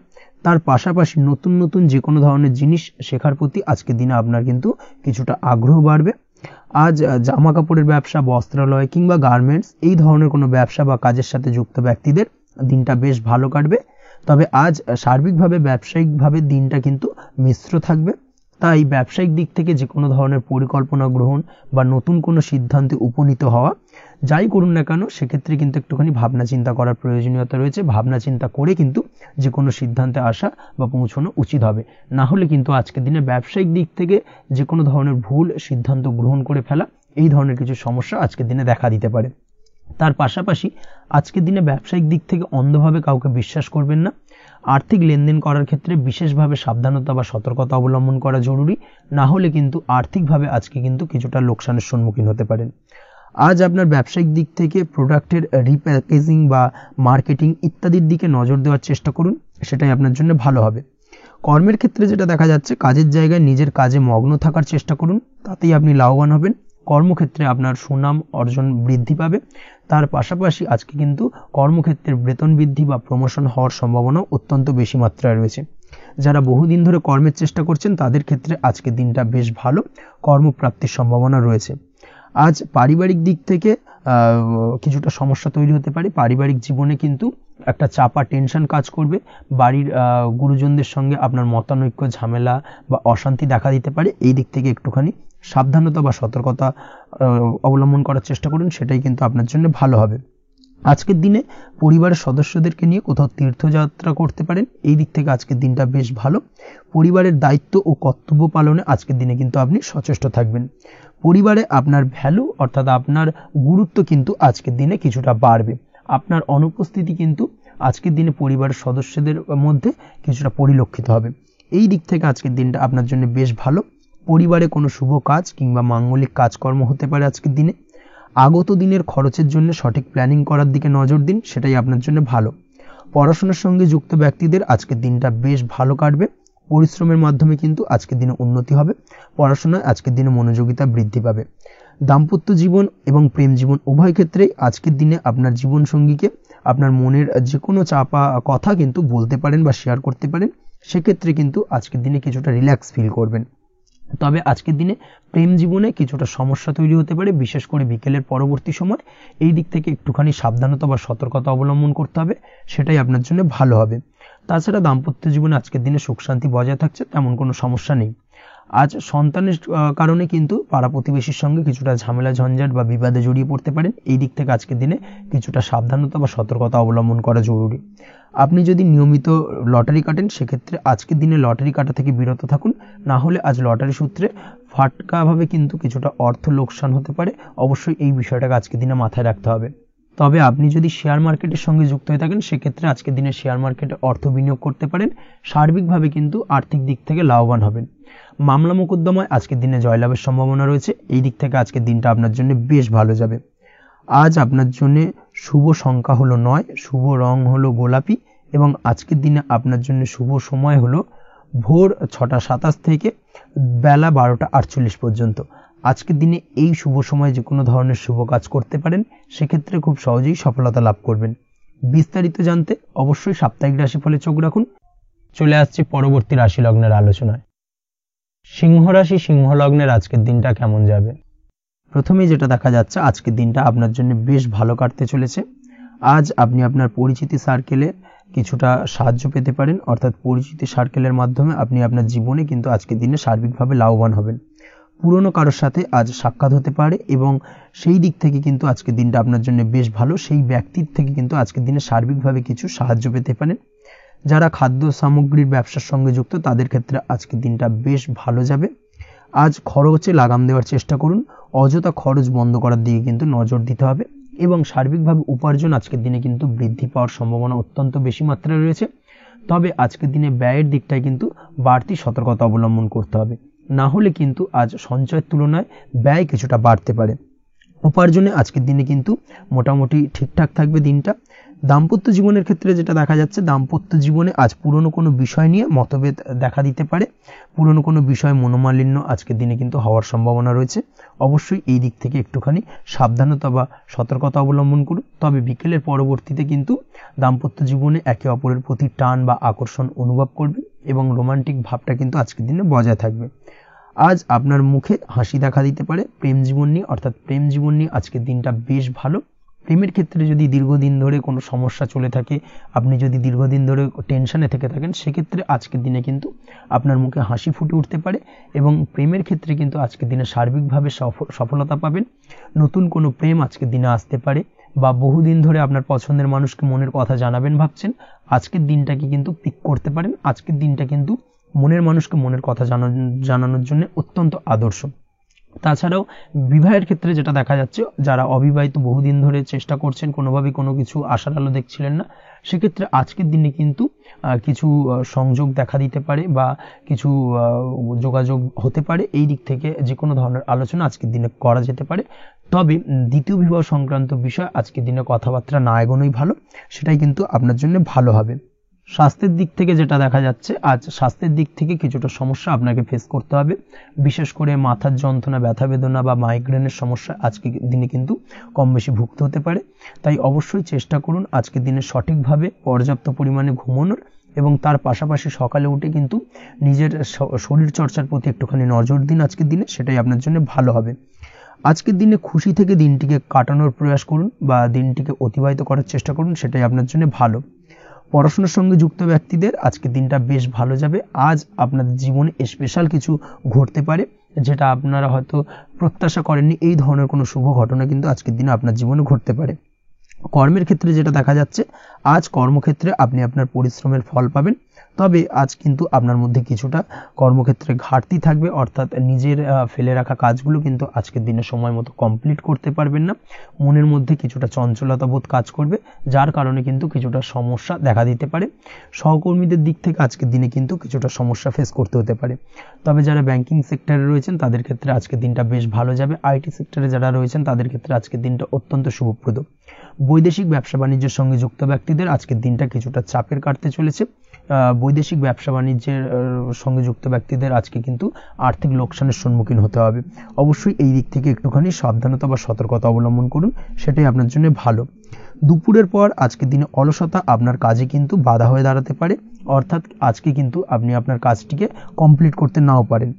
তার পাশাপাশি নতুন নতুন যে কোনো ধরনের জিনিস শেখার প্রতি আজকের দিনে আপনার কিন্তু কিছুটা আগ্রহ বাড়বে। আজ জামা কাপড়ের ব্যবসা, বস্ত্রালয় কিংবা গার্মেন্টস, এই ধরনের কোনো ব্যবসা বা কাজের সাথে যুক্ত ব্যক্তিদের দিনটা বেশ ভালো কাটবে। তবে আজ সার্বিকভাবে ব্যবসায়িকভাবে দিনটা কিন্তু মিশ্র থাকবে। তাই ব্যবসায়িক দিক থেকে যে কোনো ধরনের পরিকল্পনা গ্রহণ বা নতুন কোনো সিদ্ধান্তে উপনীত হওয়া, যাই করুন না কেন সেক্ষেত্রে কিন্তু একটুখানি ভাবনা চিন্তা করার প্রয়োজনীয়তা রয়েছে। ভাবনা চিন্তা করে কিন্তু যে কোনো সিদ্ধান্তে আসা বা পৌঁছানো উচিত হবে, না হলে কিন্তু আজকের দিনে ব্যবসায়িক দিক থেকে যে কোনো ধরনের ভুল সিদ্ধান্ত গ্রহণ করে ফেলা, এই ধরনের কিছু সমস্যা আজকের দিনে দেখা দিতে পারে। তার পাশাপাশি আজকের দিনে ব্যবসায়িক দিক থেকে অন্ধভাবে কাউকে বিশ্বাস করবেন না। আর্থিক লেনদেন করার ক্ষেত্রে বিশেষভাবে সাবধানতা বা সতর্কতা অবলম্বন করা জরুরি, না হলে কিন্তু আর্থিকভাবে আজকে কিন্তু কিছুটা লোকসানের সম্মুখীন হতে পারেন। আজ আপনার ব্যবসায়িক দিক থেকে প্রোডাক্টের রিপ্যাকেজিং বা মার্কেটিং ইত্যাদির দিকে নজর দেওয়ার চেষ্টা করুন, সেটাই আপনার জন্য ভালো হবে। কর্মের ক্ষেত্রে যেটা দেখা যাচ্ছে, কাজের জায়গায় নিজের কাজে মগ্ন থাকার চেষ্টা করুন, তাতেই আপনি লাভবান হবেন। কর্মক্ষেত্রে আপনার সুনাম অর্জন বৃদ্ধি পাবে। তার পাশাপাশি আজকে কিন্তু কর্মক্ষেত্রের বেতন বৃদ্ধি বা প্রমোশন হওয়ার সম্ভাবনা অত্যন্ত বেশি মাত্রায় রয়েছে। যারা বহুদিন ধরে কর্মের চেষ্টা করছেন তাদের ক্ষেত্রে আজকের দিনটা বেশ ভালো, কর্মপ্রাপ্তির সম্ভাবনা রয়েছে। আজ পারিবারিক দিক থেকে কিছুটা সমস্যা তৈরি হতে পারে। পারিবারিক জীবনে কিন্তু একটা চাপা টেনশন কাজ করবে। বাড়ির গুরুজনদের সঙ্গে আপনার মতানৈক্য, ঝামেলা বা অশান্তি দেখা দিতে পারে। এই দিক থেকে একটুখানি সাবধানতা বা সতর্কতা অবলম্বন করার চেষ্টা করুন, সেটাই কিন্তু আপনার জন্য ভালো হবে। আজকের দিনে পরিবারের সদস্যদেরকে নিয়ে কোথাও তীর্থযাত্রা করতে পারেন, এই দিক থেকে আজকের দিনটা বেশ ভালো। পরিবারের দায়িত্ব ও কর্তব্য পালনে আজকের দিনে কিন্তু আপনি সচেষ্ট থাকবেন। পরিবারে আপনার ভ্যালু অর্থাৎ আপনার গুরুত্ব কিন্তু আজকের দিনে কিছুটা বাড়বে। আপনার অনুপস্থিতি কিন্তু আজকের দিনে পরিবারের সদস্যদের মধ্যে কিছুটা পরিলক্ষিত হবে। এই দিক থেকে আজকের দিনটা আপনার জন্য বেশ ভালো। পরিবারে কোনো শুভ কাজ কিংবা মাঙ্গলিক কাজকর্ম হতে পারে আজকের দিনে। আগত দিনের খরচের জন্য সঠিক প্ল্যানিং করার দিকে নজর দিন, সেটাই আপনার জন্য ভালো। পড়াশোনার সঙ্গে যুক্ত ব্যক্তিদের আজকের দিনটা বেশ ভালো কাটবে। পরিশ্রমের মাধ্যমে কিন্তু আজকের দিনে উন্নতি হবে। পড়াশোনায় আজকের দিনে মনোযোগিতা বৃদ্ধি পাবে। দাম্পত্য জীবন এবং প্রেম জীবন উভয় ক্ষেত্রেই আজকের দিনে আপনার জীবনসঙ্গীকে আপনার মনের যে কোনো চাপা কথা কিন্তু বলতে পারেন বা শেয়ার করতে পারেন। সেক্ষেত্রে কিন্তু আজকের দিনে কিছুটা রিল্যাক্স ফিল করবেন। তবে আজকের দিনে প্রেম জীবনে কিছুটা সমস্যা তৈরি হতে পারে, বিশেষ করে বিকেলের পরবর্তী সময়। এই দিক থেকে একটুখানি সাবধানতা বা সতর্কতা অবলম্বন করতে হবে, সেটাই আপনার জন্য ভালো হবে। তাছাড়া দাম্পত্য জীবনে আজকের দিনে সুখ শান্তি বজায় থাকছে, তেমন কোনো সমস্যা নেই। আজ সন্তানের কারণে কিন্তু পাড়া প্রতিবেশীর সঙ্গে কিছুটা ঝামেলা ঝঞ্ঝাট বা বিবাদে জড়িয়ে পড়তে পারেন। এই দিক থেকে আজকের দিনে কিছুটা সাবধানতা বা সতর্কতা অবলম্বন করা জরুরি। আপনি যদি নিয়মিত লটারি কাটেন সেক্ষেত্রে আজকের দিনে লটারি কাটা থেকে বিরত থাকুন, না হলে আজ লটারি সূত্রে ফাটকাভাবে কিন্তু কিছুটা অর্থ লোকসান হতে পারে। অবশ্যই এই বিষয়টাকে আজকের দিনে মাথায় রাখতে হবে। তবে আপনি যদি শেয়ার মার্কেটের সঙ্গে যুক্ত হয়ে থাকেন সেক্ষেত্রে আজকের দিনে শেয়ার মার্কেটে অর্থ বিনিয়োগ করতে পারেন। সার্বিকভাবে কিন্তু আর্থিক দিক থেকে লাভবান হবেন। মামলা মোকদ্দমায় আজকের দিনে জয়লাভের সম্ভাবনা রয়েছে। এই দিক থেকে আজকের দিনটা আপনার জন্য বেশ ভালো যাবে। আজ আপনার জন্য শুভ সংখ্যা হলো 9, শুভ রং হলো গোলাপি এবং আজকের দিনে আপনার জন্য শুভ সময় হলো ভোর 6টা 27 থেকে বেলা 12টা 48 পর্যন্ত। আজকের দিনে এই শুভ সময়ে যে কোনো ধরনের শুভ কাজ করতে পারেন, সেক্ষেত্রে খুব সহজেই সফলতা লাভ করবেন। বিস্তারিত জানতে অবশ্যই সাপ্তাহিক রাশিফলে চোখ রাখুন। চলে আসছে পরবর্তী রাশি লগ্নের আলোচনায়। সিংহ রাশি, সিংহ লগ্নের আজকের দিনটা কেমন যাবে? প্রথমেই যেটা দেখা যাচ্ছে, আজকের দিনটা আপনার জন্য বেশ ভালো কাটতে চলেছে। আজ আপনি আপনার পরিচিতি সার্কেলে কিছুটা সাহায্য পেতে পারেন, অর্থাৎ পরিচিতি সার্কেলের মাধ্যমে আপনি আপনার জীবনে কিন্তু আজকের দিনে সার্বিকভাবে লাভবান হবেন। পুরনো কারোর সাথে আজ সাক্ষাৎ হতে পারে এবং সেই দিক থেকে কিন্তু আজকের দিনটা আপনার জন্য বেশ ভালো। সেই ব্যক্তির থেকে কিন্তু আজকের দিনে সার্বিকভাবে কিছু সাহায্য পেতে পারেন। যারা খাদ্য সামগ্রীর ব্যবসার সঙ্গে যুক্ত তাদের ক্ষেত্রে আজকের দিনটা বেশ ভালো যাবে। আজ খরচে লাগাম দেওয়ার চেষ্টা করুন, অযথা খরচ বন্ধ করার দিকে কিন্তু নজর দিতে হবে এবং সার্বিকভাবে উপার্জন আজকের দিনে কিন্তু বৃদ্ধি পাওয়ার সম্ভাবনা অত্যন্ত বেশি মাত্রায় রয়েছে। তবে আজকের দিনে ব্যয়ের দিকটায় কিন্তু বাড়তি সতর্কতা অবলম্বন করতে হবে, না হলে কিন্তু আজ সঞ্চয়ের তুলনায় ব্যয় কিছুটা বাড়তে পারে। উপার্জনে আজকের দিনে কিন্তু মোটামুটি ঠিকঠাক থাকবে দিনটা। দাম্পত্য জীবনের ক্ষেত্রে যেটা দেখা যাচ্ছে, দাম্পত্য জীবনে আজ পুরনো কোনো বিষয় নিয়ে মতভেদ দেখা দিতে পারে। পুরনো কোনো বিষয় মনোমালিন্য আজকের দিনে কিন্তু হওয়ার সম্ভাবনা রয়েছে। অবশ্যই এই দিক থেকে একটুখানি সাবধানতা বা সতর্কতা অবলম্বন করুন। তবে বিকেলের পরবর্তীতে কিন্তু দাম্পত্য জীবনে একে অপরের প্রতি টান বা আকর্ষণ অনুভব করবেন এবং রোমান্টিক ভাবটা কিন্তু আজকের দিনে বজায় থাকবে। আজ আপনার মুখে হাসি দেখা দিতে পারে। প্রেম জীবন নিয়ে অর্থাৎ প্রেম জীবন নিয়ে আজকের দিনটা বেশ ভালো। প্রেমের ক্ষেত্রে যদি দীর্ঘদিন ধরে কোনো সমস্যা চলে থাকে, আপনি যদি দীর্ঘদিন ধরে টেনশনে থেকে থাকেন, সেক্ষেত্রে আজকের দিনে কিন্তু আপনার মুখে হাসি ফুটে উঠতে পারে এবং প্রেমের ক্ষেত্রে কিন্তু আজকের দিনে সার্বিকভাবে সফলতা পাবেন। নতুন কোনো প্রেম আজকের দিনে আসতে পারে, বা বহুদিন ধরে আপনার পছন্দের মানুষকে মনের কথা জানাবেন ভাবছেন, আজকের দিনটাকে কিন্তু পিক করতে পারেন। আজকের দিনটা কিন্তু মনের মানুষকে মনের কথা জানানোর জন্য অত্যন্ত আদর্শ। তাছাড়াও বিবাহের ক্ষেত্রে যেটা দেখা যাচ্ছে, যারা অবিবাহিত বহুদিন ধরে চেষ্টা করছেন, কোনোভাবে কোনো কিছু আশার আলো দেখছিলেন না, সেক্ষেত্রে আজকের দিনে কিন্তু কিছু সংযোগ দেখা দিতে পারে বা কিছু যোগাযোগ হতে পারে। এই দিক থেকে যে কোনো ধরনের আলোচনা আজকের দিনে করা যেতে পারে। তবে দ্বিতীয় বিবাহ সংক্রান্ত বিষয় আজকের দিনে কথাবার্তা না এগোনোই ভালো, সেটাই কিন্তু আপনার জন্য ভালো হবে। স্বাস্থ্যের দিক থেকে যেটা দেখা যাচ্ছে, আজ স্বাস্থ্যের দিক থেকে কিছুটা সমস্যা আপনাকে ফেস করতে হবে। বিশেষ করে মাথার যন্ত্রণা, ব্যথা বেদনা বা মাইগ্রেনের সমস্যা আজকের দিনে কিন্তু কম বেশি ভুগতে হতে পারে। তাই অবশ্যই চেষ্টা করুন আজকের দিনে সঠিকভাবে পর্যাপ্ত পরিমাণে ঘুমানোর, এবং তার পাশাপাশি সকালে উঠে কিন্তু নিজের শরীর চর্চার প্রতি একটুখানি নজর দিন আজকের দিনে, সেটাই আপনার জন্য ভালো হবে। আজকের দিনে খুশি থেকে দিনটিকে কাটানোর প্রয়াস করুন বা দিনটিকে অতিবাহিত করার চেষ্টা করুন, সেটাই আপনার জন্য ভালো। পড়াশোনার সঙ্গে যুক্ত ব্যক্তিদের আজকের দিনটা বেশ ভালো যাবে। আজ আপনাদের জীবনে স্পেশাল কিছু ঘটতে পারে, যেটা আপনারা হয়তো প্রত্যাশা করেননি। এই ধরনের কোনো শুভ ঘটনা কিন্তু আজকের দিনে আপনার জীবনে ঘটতে পারে। কর্মের ক্ষেত্রে যেটা দেখা যাচ্ছে, আজ কর্মক্ষেত্রে আপনি আপনার পরিশ্রমের ফল পাবেন। তবে আজ কিন্তু আপনার মধ্যে কিছুটা কর্মক্ষেত্রে ঘাটতি থাকবে, অর্থাৎ নিজের ফেলে রাখা কাজগুলো কিন্তু আজকের দিনে সময় মতো কমপ্লিট করতে পারবেন না। মনের মধ্যে কিছুটা চঞ্চলতা বোধ কাজ করবে, যার কারণে কিন্তু কিছুটা সমস্যা দেখা দিতে পারে। সহকর্মীদের দিক থেকে আজকের দিনে কিন্তু কিছুটা সমস্যা ফেস করতে হতে পারে। তবে যারা ব্যাংকিং সেক্টরে রয়েছেন তাদের ক্ষেত্রে আজকের দিনটা বেশ ভালো যাবে। আইটি সেক্টরে যারা রয়েছেন তাদের ক্ষেত্রে আজকের দিনটা অত্যন্ত শুভপ্রদ। বৈদেশিক ব্যবসা বাণিজ্যের সঙ্গে যুক্ত ব্যক্তিদের আজকের দিনটা কিছুটা চাপের কাটতে চলেছে। বৈদেশিক ব্যবসা বাণিজ্যের সঙ্গে যুক্ত ব্যক্তিদের আজকে কিন্তু আর্থিক লোকসানের সম্মুখীন হতে হবে। অবশ্যই এই দিক থেকে একটুখানি সাবধানতা বা সতর্কতা অবলম্বন করুন, সেটাই আপনার জন্য ভালো। দুপুরের পর আজকের দিনে অলসতা আপনার কাজে কিন্তু বাধা হয়ে দাঁড়াতে পারে, অর্থাৎ আজকে কিন্তু আপনি আপনার কাজটিকে কমপ্লিট করতে নাও পারেন।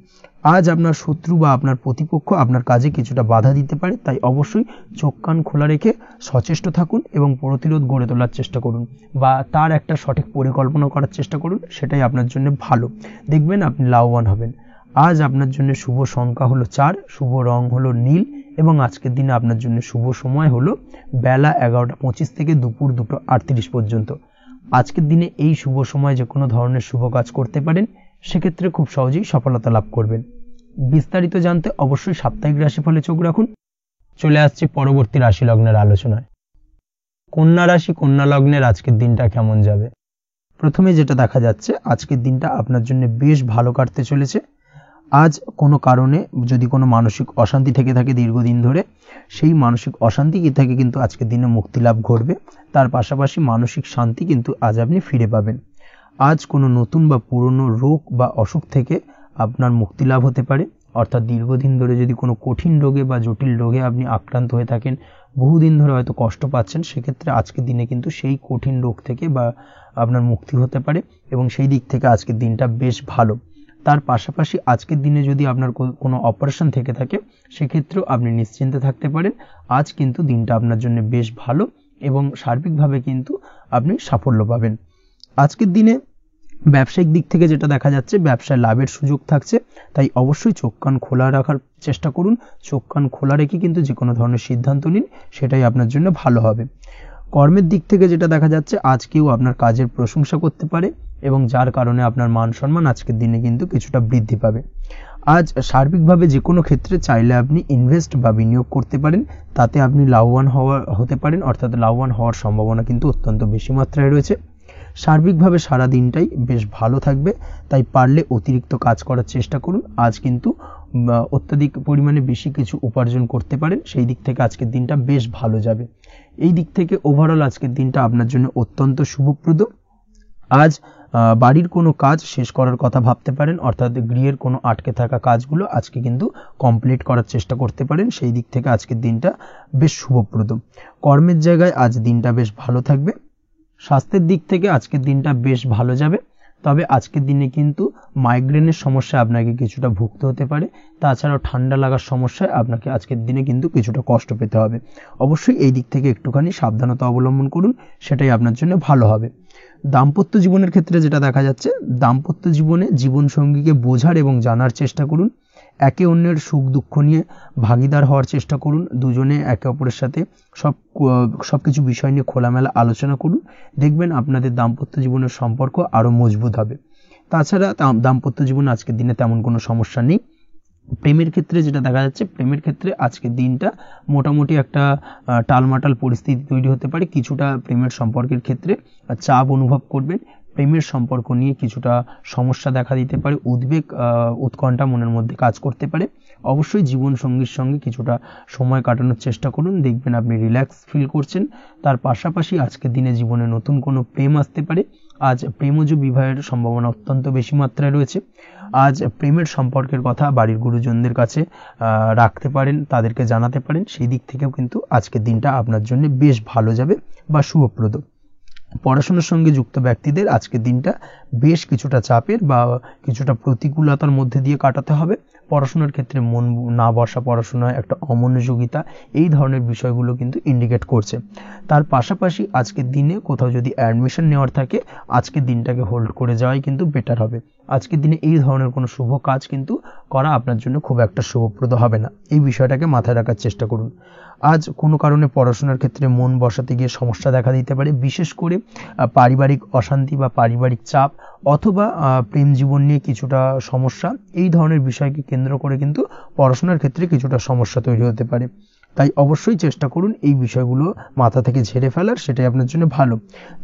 আজ আপনার শত্রু বা আপনার প্রতিপক্ষ আপনার কাজে কিছুটা বাধা দিতে পারে, তাই অবশ্যই চোখ কান খোলা রেখে সচেষ্ট থাকুন এবং প্রতিরোধ গড়ে তোলার চেষ্টা করুন বা তার একটা সঠিক পরিকল্পনা করার চেষ্টা করুন, সেটাই আপনার জন্য ভালো। দেখবেন আপনি লাভবান হবেন। আজ আপনার জন্য শুভ সংখ্যা হলো 4, শুভ রং হলো নীল, এবং আজকের দিনে আপনার জন্য শুভ সময় হলো বেলা 11:25 থেকে দুপুর 2:38 পর্যন্ত। আজকের দিনে এই শুভ সময় যে কোনো ধরনের শুভ কাজ করতে পারেন, সেক্ষেত্রে খুব সহজেই সফলতা লাভ করবেন। বিস্তারিত জানতে অবশ্যই সাপ্তাহিক রাশিফলে চোখ রাখুন। চলে আসছে পরবর্তী রাশি লগ্নের আলোচনায়। কন্যা রাশি, কন্যা লগ্নের আজকের দিনটা কেমন যাবে? প্রথমে যেটা দেখা যাচ্ছে, আজকের দিনটা আপনার জন্য বেশ ভালো কাটতে চলেছে। আজ কোনো কারণে যদি কোনো মানসিক অশান্তি থেকে থাকে দীর্ঘদিন ধরে, সেই মানসিক অশান্তি থেকে কিন্তু আজকের দিনে মুক্তি লাভ ঘটবে। তার পাশাপাশি মানসিক শান্তি কিন্তু আজ আপনি ফিরে পাবেন। আজ কোনো নতুন বা পুরনো রোগ বা অসুখ থেকে আপনার মুক্তি লাভ হতে পারে, অর্থাৎ দীর্ঘদিন ধরে যদি কোনো কঠিন রোগে বা জটিল রোগে আপনি আক্রান্ত হয়ে থাকেন, বহুদিন ধরে হয়তো কষ্ট পাচ্ছেন, সেক্ষেত্রে আজকের দিনে কিন্তু সেই কঠিন রোগ থেকে বা আপনার মুক্তি হতে পারে, এবং সেই দিক থেকে আজকের দিনটা বেশ ভালো। তার পাশাপাশি আজকের দিনে যদি আপনার কোনো অপারেশন থেকে থাকে, সেক্ষেত্রেও আপনি নিশ্চিন্তে থাকতে পারেন। আজ কিন্তু দিনটা আপনার জন্য বেশ ভালো এবং সার্বিকভাবে কিন্তু আপনি সাফল্য পাবেন। আজকের দিনে ব্যবসায়িক দিক থেকে যেটা দেখা যাচ্ছে, ব্যবসায় লাভের সুযোগ থাকছে, তাই অবশ্যই চোখ কান খোলা রাখার চেষ্টা করুন। চোখ কান খোলা রেখে কিন্তু যে কোনো ধরনের সিদ্ধান্ত নিন, সেটাই আপনার জন্য ভালো হবে। কর্মের দিক থেকে যেটা দেখা যাচ্ছে, আজ কেউ আপনার কাজের প্রশংসা করতে পারে এবং যার কারণে আপনার মান সম্মান আজকের দিনে কিন্তু কিছুটা বৃদ্ধি পাবে। আজ সার্বিকভাবে যে কোনো ক্ষেত্রে চাইলে আপনি ইনভেস্ট বা বিনিয়োগ করতে পারেন, তাতে আপনি লাভবান হতে পারেন, অর্থাৎ লাভবান হওয়ার সম্ভাবনা কিন্তু অত্যন্ত বেশি মাত্রায় রয়েছে। সার্বিকভাবে সারা দিনটাই বেশ ভালো থাকবে, তাই পারলে অতিরিক্ত কাজ করার চেষ্টা করুন। আজ কিন্তু অত্যাধিক পরিমাণে বেশি কিছু উপার্জন করতে পারেন, সেই দিক থেকে আজকের দিনটা বেশ ভালো যাবে। এই দিক থেকে ওভারঅল আজকের দিনটা আপনার জন্য অত্যন্ত শুভপ্রদ। আজ বাড়ির কোনো কাজ শেষ করার কথা ভাবতে পারেন, অর্থাৎ গৃহের কোনো আটকে থাকা কাজগুলো আজকে কিন্তু কমপ্লিট করার চেষ্টা করতে পারেন, সেই দিক থেকে আজকের দিনটা বেশ শুভপ্রদ। কর্মের জায়গায় আজ দিনটা বেশ ভালো থাকবে। স্বাস্থ্যের দিক থেকে আজকের দিনটা বেশ ভালো যাবে। তবে আজকের দিনে কিন্তু মাইগ্রেনের সমস্যা আপনাকে কিছুটা ভুগতে হতে পারে, তাছাড়াও ঠান্ডা লাগার সমস্যায় আপনাকে আজকের দিনে কিন্তু কিছুটা কষ্ট পেতে হবে। অবশ্যই এই দিক থেকে একটুখানি সাবধানতা অবলম্বন করুন, সেটাই আপনার জন্য ভালো হবে। দাম্পত্য জীবনের ক্ষেত্রে যেটা দেখা যাচ্ছে, দাম্পত্য জীবনে জীবনসঙ্গীকে বোঝার এবং জানার চেষ্টা করুন, একে অন্যের সুখ দুঃখ নিয়ে ভাগিদার হওয়ার চেষ্টা করুন, দুজনে একে অপরের সাথে সবকিছু বিষয় নিয়ে খোলামেলা আলোচনা করুন, দেখবেন আপনাদের দাম্পত্য জীবনের সম্পর্ক আরও মজবুত হবে। তাছাড়া দাম্পত্য জীবনে আজকের দিনে তেমন কোনো সমস্যা নেই। প্রেমের ক্ষেত্রে যেটা দেখা যাচ্ছে, প্রেমের ক্ষেত্রে আজকের দিনটা মোটামুটি একটা টালমাটাল পরিস্থিতি তৈরি হতে পারে, কিছুটা প্রেমের সম্পর্কের ক্ষেত্রে চাপ অনুভব করবেন, প্রেমের সম্পর্ক নিয়ে কিছুটা সমস্যা দেখা দিতে পারে, উদ্বেগ উৎকণ্ঠা মনের মধ্যে কাজ করতে পারে। অবশ্যই জীবন সঙ্গীর সঙ্গে কিছুটা সময় কাটানোর চেষ্টা করুন, দেখবেন আপনি রিল্যাক্স ফিল করছেন। তার পাশাপাশি আজকের দিনে জীবনে নতুন কোনো প্রেম আসতে পারে। আজ প্রেমজ বিবাহের সম্ভাবনা অত্যন্ত বেশি মাত্রায় রয়েছে। আজ প্রেমের সম্পর্কের কথা বাড়ির গুরুজনদের কাছে রাখতে পারেন, তাদেরকে জানাতে পারেন, সেই দিক থেকেও কিন্তু আজকের দিনটা আপনার জন্য বেশ ভালো যাবে বা শুভপ্রদ। পড়াশোনার সঙ্গে যুক্ত ব্যক্তিদের আজকের দিনটা বেশ কিছুটা চাপের বা কিছুটা প্রতিকূলতার মধ্যে দিয়ে কাটাতে হবে। পড়াশোনার ক্ষেত্রে মন না বসা, পড়াশোনায় একটা অমনোযোগিতা, এই ধরনের বিষয়গুলো কিন্তু ইন্ডিকেট করছে। তার পাশাপাশি আজকের দিনে কোথাও যদি অ্যাডমিশন নেওয়ার থাকে, আজকের দিনটাকে হোল্ড করে যাওয়াই কিন্তু বেটার হবে। আজকের দিনে এই ধরনের কোনো শুভ কাজ কিন্তু করা আপনার জন্য খুব একটা শুভপ্রদ হবে না, এই বিষয়টাকে মাথায় রাখার চেষ্টা করুন। আজ কোনো কারণে পড়াশোনার ক্ষেত্রে মন বসাতে গিয়ে সমস্যা দেখা দিতে পারে, বিশেষ করে পারিবারিক অশান্তি বা পারিবারিক চাপ অথবা প্রেম জীবন নিয়ে কিছুটা সমস্যা, এই ধরনের বিষয়কে কেন্দ্র করে কিন্তু পড়াশোনার ক্ষেত্রে কিছুটা সমস্যা তৈরি হতে পারে। তাই অবশ্যই চেষ্টা করুন এই বিষয়গুলো মাথা থেকে ঝেড়ে ফেলার, সেটাই আপনার জন্য ভালো।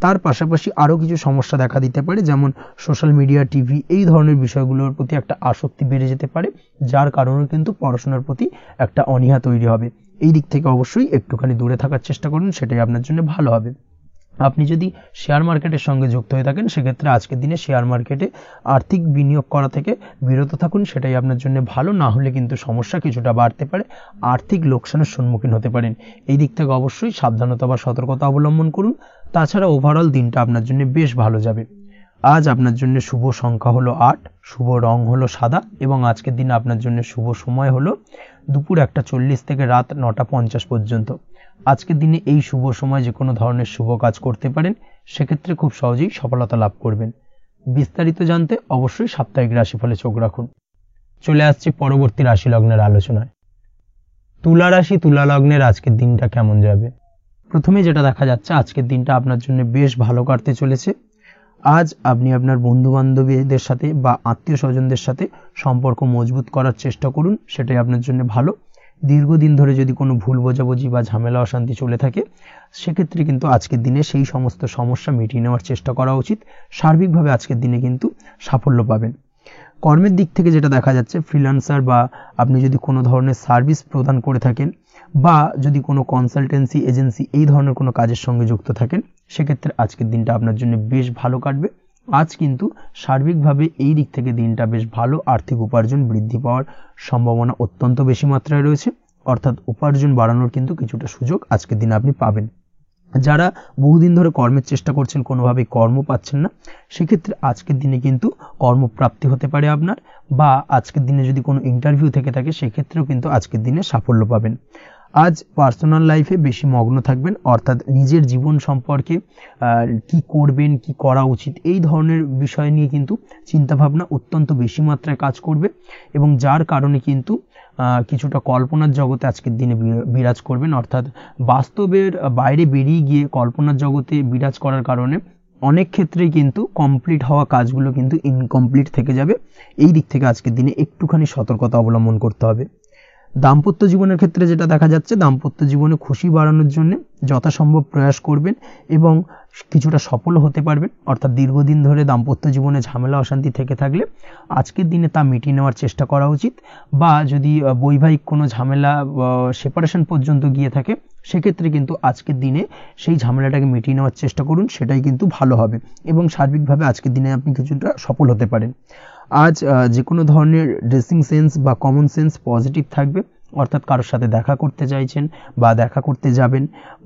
তার পাশাপাশি আরও কিছু সমস্যা দেখা দিতে পারে, যেমন সোশ্যাল মিডিয়া, টিভি, এই ধরনের বিষয়গুলোর প্রতি একটা আসক্তি বেড়ে যেতে পারে, যার কারণে কিন্তু পড়াশোনার প্রতি একটা অনীহা তৈরি হবে। এই দিক থেকে অবশ্যই একটুখানি দূরে থাকার চেষ্টা করুন, সেটাই আপনার জন্য ভালো হবে। আপনি যদি শেয়ার মার্কেটের সঙ্গে যুক্ত হয়ে থাকেন, সেক্ষেত্রে আজকের দিনে শেয়ার মার্কেটে আর্থিক বিনিয়োগ করা থেকে বিরত থাকুন, সেটাই আপনার জন্য ভালো। না হলে কিন্তু সমস্যা কিছুটা বাড়তে পারে, আর্থিক লোকসানের সম্মুখীন হতে পারেন। এই দিক থেকে অবশ্যই সাবধানতা বা সতর্কতা অবলম্বন করুন। তাছাড়া ওভারঅল দিনটা আপনার জন্য বেশ ভালো যাবে। আজ আপনার জন্য শুভ সংখ্যা হলো 8, শুভ রং হলো সাদা, এবং আজকের দিনে আপনার জন্য শুভ সময় হলো দুপুর 1:40 থেকে রাত 9:50 পর্যন্ত। আজকের দিনে এই শুভ সময় যে কোনো ধরনের শুভ কাজ করতে পারেন, সেক্ষেত্রে খুব সহজেই সফলতা লাভ করবেন। বিস্তারিত জানতে অবশ্যই সাপ্তাহিক রাশিফলে চোখ রাখুন। চলে আসছে পরবর্তী রাশি লগ্নের আলোচনায়। তুলা রাশি, তুলা লগ্নের আজকের দিনটা কেমন যাবে? প্রথমে যেটা দেখা যাচ্ছে, আজকের দিনটা আপনার জন্য বেশ ভালো কাটতে চলেছে। আজ আপনি আপনার বন্ধু বান্ধবীদের সাথে বা আত্মীয় স্বজনদের সাথে সম্পর্ক মজবুত করার চেষ্টা করুন, সেটাই আপনার জন্য ভালো। দীর্ঘদিন ধরে যদি কোনো ভুল বোঝাবুঝি বা ঝামেলা অশান্তি চলে থাকে, সেক্ষেত্রে কিন্তু আজকের দিনে সেই সমস্ত সমস্যা মিটিয়ে নেওয়ার চেষ্টা করা উচিত। সার্বিকভাবে আজকের দিনে কিন্তু সাফল্য পাবেন। কর্মের দিক থেকে যেটা দেখা যাচ্ছে, ফ্রিল্যান্সার বা আপনি যদি কোনো ধরনের সার্ভিস প্রদান করে থাকেন বা যদি কোনো কনসালটেন্সি এজেন্সি এই ধরনের কোনো কাজের সঙ্গে যুক্ত থাকেন, সেক্ষেত্রে আজকের দিনটা আপনার জন্য বেশ ভালো কাটবে। আজ কিন্তু সার্বিকভাবে এই দিক থেকে দিনটা বেশ ভালো, আর্থিক উপার্জন বৃদ্ধি পাওয়ার সম্ভাবনা অত্যন্ত বেশি মাত্রায় রয়েছে, অর্থাৎ উপার্জন বাড়ানোর কিন্তু কিছুটা সুযোগ আজকের দিনে আপনি পাবেন। যারা বহুদিন ধরে কর্মের চেষ্টা করছেন, কোনোভাবেই কর্ম পাচ্ছেন না, সেক্ষেত্রে আজকের দিনে কিন্তু কর্মপ্রাপ্তি হতে পারে আপনার, বা আজকের দিনে যদি কোনো ইন্টারভিউ থেকে থাকে, সেক্ষেত্রেও কিন্তু আজকের দিনে সাফল্য পাবেন। আজ পার্সোনাল লাইফে বেশি মগ্ন থাকবেন, অর্থাৎ নিজের জীবন সম্পর্কে কি করবেন, কি করা উচিত, এই ধরনের বিষয় নিয়ে কিন্তু চিন্তাভাবনা অত্যন্ত বেশি মাত্রায় কাজ করবে, এবং যার কারণে কিন্তু কিছুটা কল্পনার জগতে আজকের দিনে বিরাজ করবেন, অর্থাৎ বাস্তবের বাইরে বেরিয়ে গিয়ে কল্পনার জগতে বিরাজ করার কারণে অনেক ক্ষেত্রেই কিন্তু কমপ্লিট হওয়া কাজগুলো কিন্তু ইনকমপ্লিট থেকে যাবে। এই দিক থেকে আজকের দিনে একটুখানি সতর্কতা অবলম্বন করতে হবে। দাম্পত্য জীবনের ক্ষেত্রে যেটা দেখা যাচ্ছে, দাম্পত্য জীবনে খুশি বাড়ানোর জন্য যথাসম্ভব প্রয়াস করবেন এবং কিছুটা সফল হতে পারবেন, অর্থাৎ দীর্ঘদিন ধরে দাম্পত্য জীবনে ঝামেলা অশান্তি থেকে থাকলে আজকের দিনে তা মিটিয়ে নেওয়ার চেষ্টা করা উচিত, বা যদি বৈবাহিক কোনো ঝামেলা সেপারেশন পর্যন্ত গিয়ে থাকে, সেক্ষেত্রে কিন্তু আজকের দিনে সেই ঝামেলাটাকে মিটিয়ে নেওয়ার চেষ্টা করুন, সেটাই কিন্তু ভালো হবে, এবং সার্বিকভাবে আজকের দিনে আপনি কিছুটা সফল হতে পারেন। আজ যে কোনো ধরনের ড্রেসিং সেন্স বা কমন সেন্স পজিটিভ থাকবে, অর্থাৎ কারোর সাথে দেখা করতে চাইছেন বা দেখা করতে যাবেন,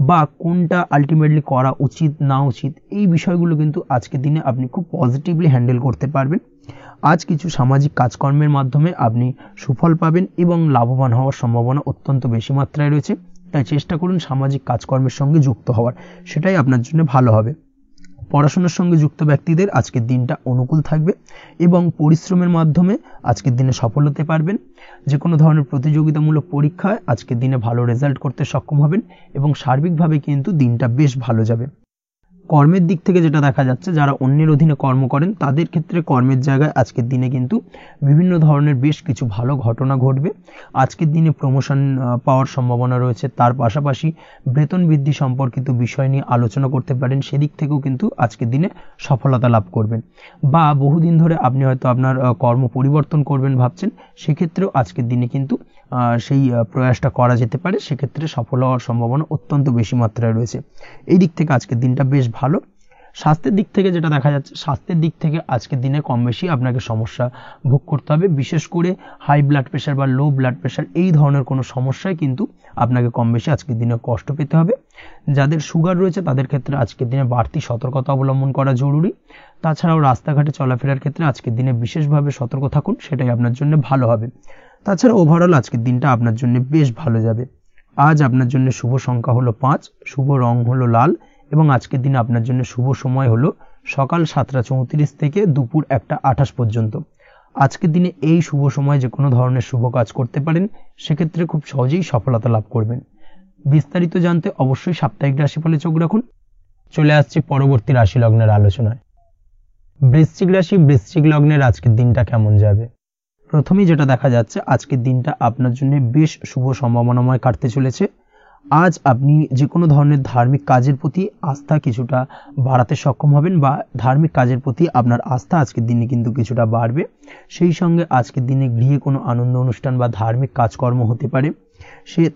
বা কোনটা আলটিমেটলি করা উচিত না উচিত, এই বিষয়গুলো কিন্তু আজকের দিনে আপনি খুব পজিটিভলি হ্যান্ডেল করতে পারবেন। আজ কিছু সামাজিক কাজকর্মের মাধ্যমে আপনি সুফল পাবেন এবং লাভবান হওয়ার সম্ভাবনা অত্যন্ত বেশি মাত্রায় রয়েছে। তাই চেষ্টা করুন সামাজিক কাজকর্মের সঙ্গে যুক্ত হওয়ার, সেটাই আপনার জন্য ভালো হবে। পড়াশোনার সঙ্গে যুক্ত ব্যক্তিদের আজকের দিনটা অনুকূল থাকবে এবং পরিশ্রমের মাধ্যমে আজকের দিনে সফল হতে পারবেন। যে কোনো ধরনের প্রতিযোগিতামূলক পরীক্ষায় আজকের দিনে ভালো রেজাল্ট করতে সক্ষম হবেন এবং সার্বিকভাবে কিন্তু দিনটা বেশ ভালো যাবে। কর্মের দিক থেকে যেটা দেখা যাচ্ছে, যারা অন্যের অধীনে কর্ম করেন তাদের ক্ষেত্রে কর্মের জায়গায় আজকের দিনে কিন্তু বিভিন্ন ধরনের বেশ কিছু ভালো ঘটনা ঘটবে। আজকের দিনে প্রমোশন পাওয়ার সম্ভাবনা রয়েছে। তার পাশাপাশি বেতন বৃদ্ধি সম্পর্কিত বিষয় নিয়ে আলোচনা করতে পারেন, সেদিক থেকেও কিন্তু আজকের দিনে সফলতা লাভ করবেন। বা বহুদিন ধরে আপনি হয়তো আপনার কর্ম পরিবর্তন করবেন ভাবছেন, সেক্ষেত্রেও আজকের দিনে কিন্তু সেই প্রয়াসটা করা যেতে পারে, সেক্ষেত্রে সফল হওয়ার সম্ভাবনা অত্যন্ত বেশি মাত্রায় রয়েছে। এই দিক থেকে আজকের দিনটা বেশ ভালো। স্বাস্থ্যের দিক থেকে যেটা দেখা যাচ্ছে, স্বাস্থ্যের দিক থেকে আজকের দিনে কম বেশি আপনাকে সমস্যা ভোগ করতে হবে। বিশেষ করে হাই ব্লাড প্রেশার বা লো ব্লাড প্রেশার এই ধরনের কোনো সমস্যায় কিন্তু আপনাকে কম বেশি আজকের দিনে কষ্ট পেতে হবে। যাদের সুগার রয়েছে তাদের ক্ষেত্রে আজকের দিনে বাড়তি সতর্কতা অবলম্বন করা জরুরি। তাছাড়াও রাস্তাঘাটে চলাফেরার ক্ষেত্রে আজকের দিনে বিশেষভাবে সতর্ক থাকুন, সেটাই আপনার জন্য ভালো হবে। তাছাড়া ওভারঅল আজকের দিনটা আপনার জন্য বেশ ভালো যাবে। আজ আপনার জন্য শুভ সংখ্যা হলো 5, শুভ রং হলো লাল এবং আজকের দিনে আপনার জন্য শুভ সময় হলো সকাল 7:34 থেকে দুপুর 1:28 পর্যন্ত। আজকের দিনে এই শুভ সময় যে কোনো ধরনের শুভ কাজ করতে পারেন, সেক্ষেত্রে খুব সহজেই সফলতা লাভ করবেন। বিস্তারিত জানতে অবশ্যই সাপ্তাহিক রাশিফলে চোখ রাখুন। চলে আসছে পরবর্তী রাশি লগ্নের আলোচনায়। বৃশ্চিক রাশি, বৃশ্চিক লগ্নের আজকের দিনটা কেমন যাবে? প্রথমেই যেটা দেখা যাচ্ছে, আজকের দিনটা আপনার জন্য বেশ শুভ সম্ভাবনাময় কাটতে চলেছে। আজ আপনি যে কোনো ধরনের ধার্মিক কাজের প্রতি আস্থা কিছুটা বাড়াতে সক্ষম হবেন, বা ধার্মিক কাজের প্রতি আপনার আস্থা আজকের দিনে কিন্তু কিছুটা বাড়বে। সেই সঙ্গে আজকের দিনে গৃহে কোনো আনন্দ অনুষ্ঠান বা ধার্মিক কাজকর্ম হতে পারে।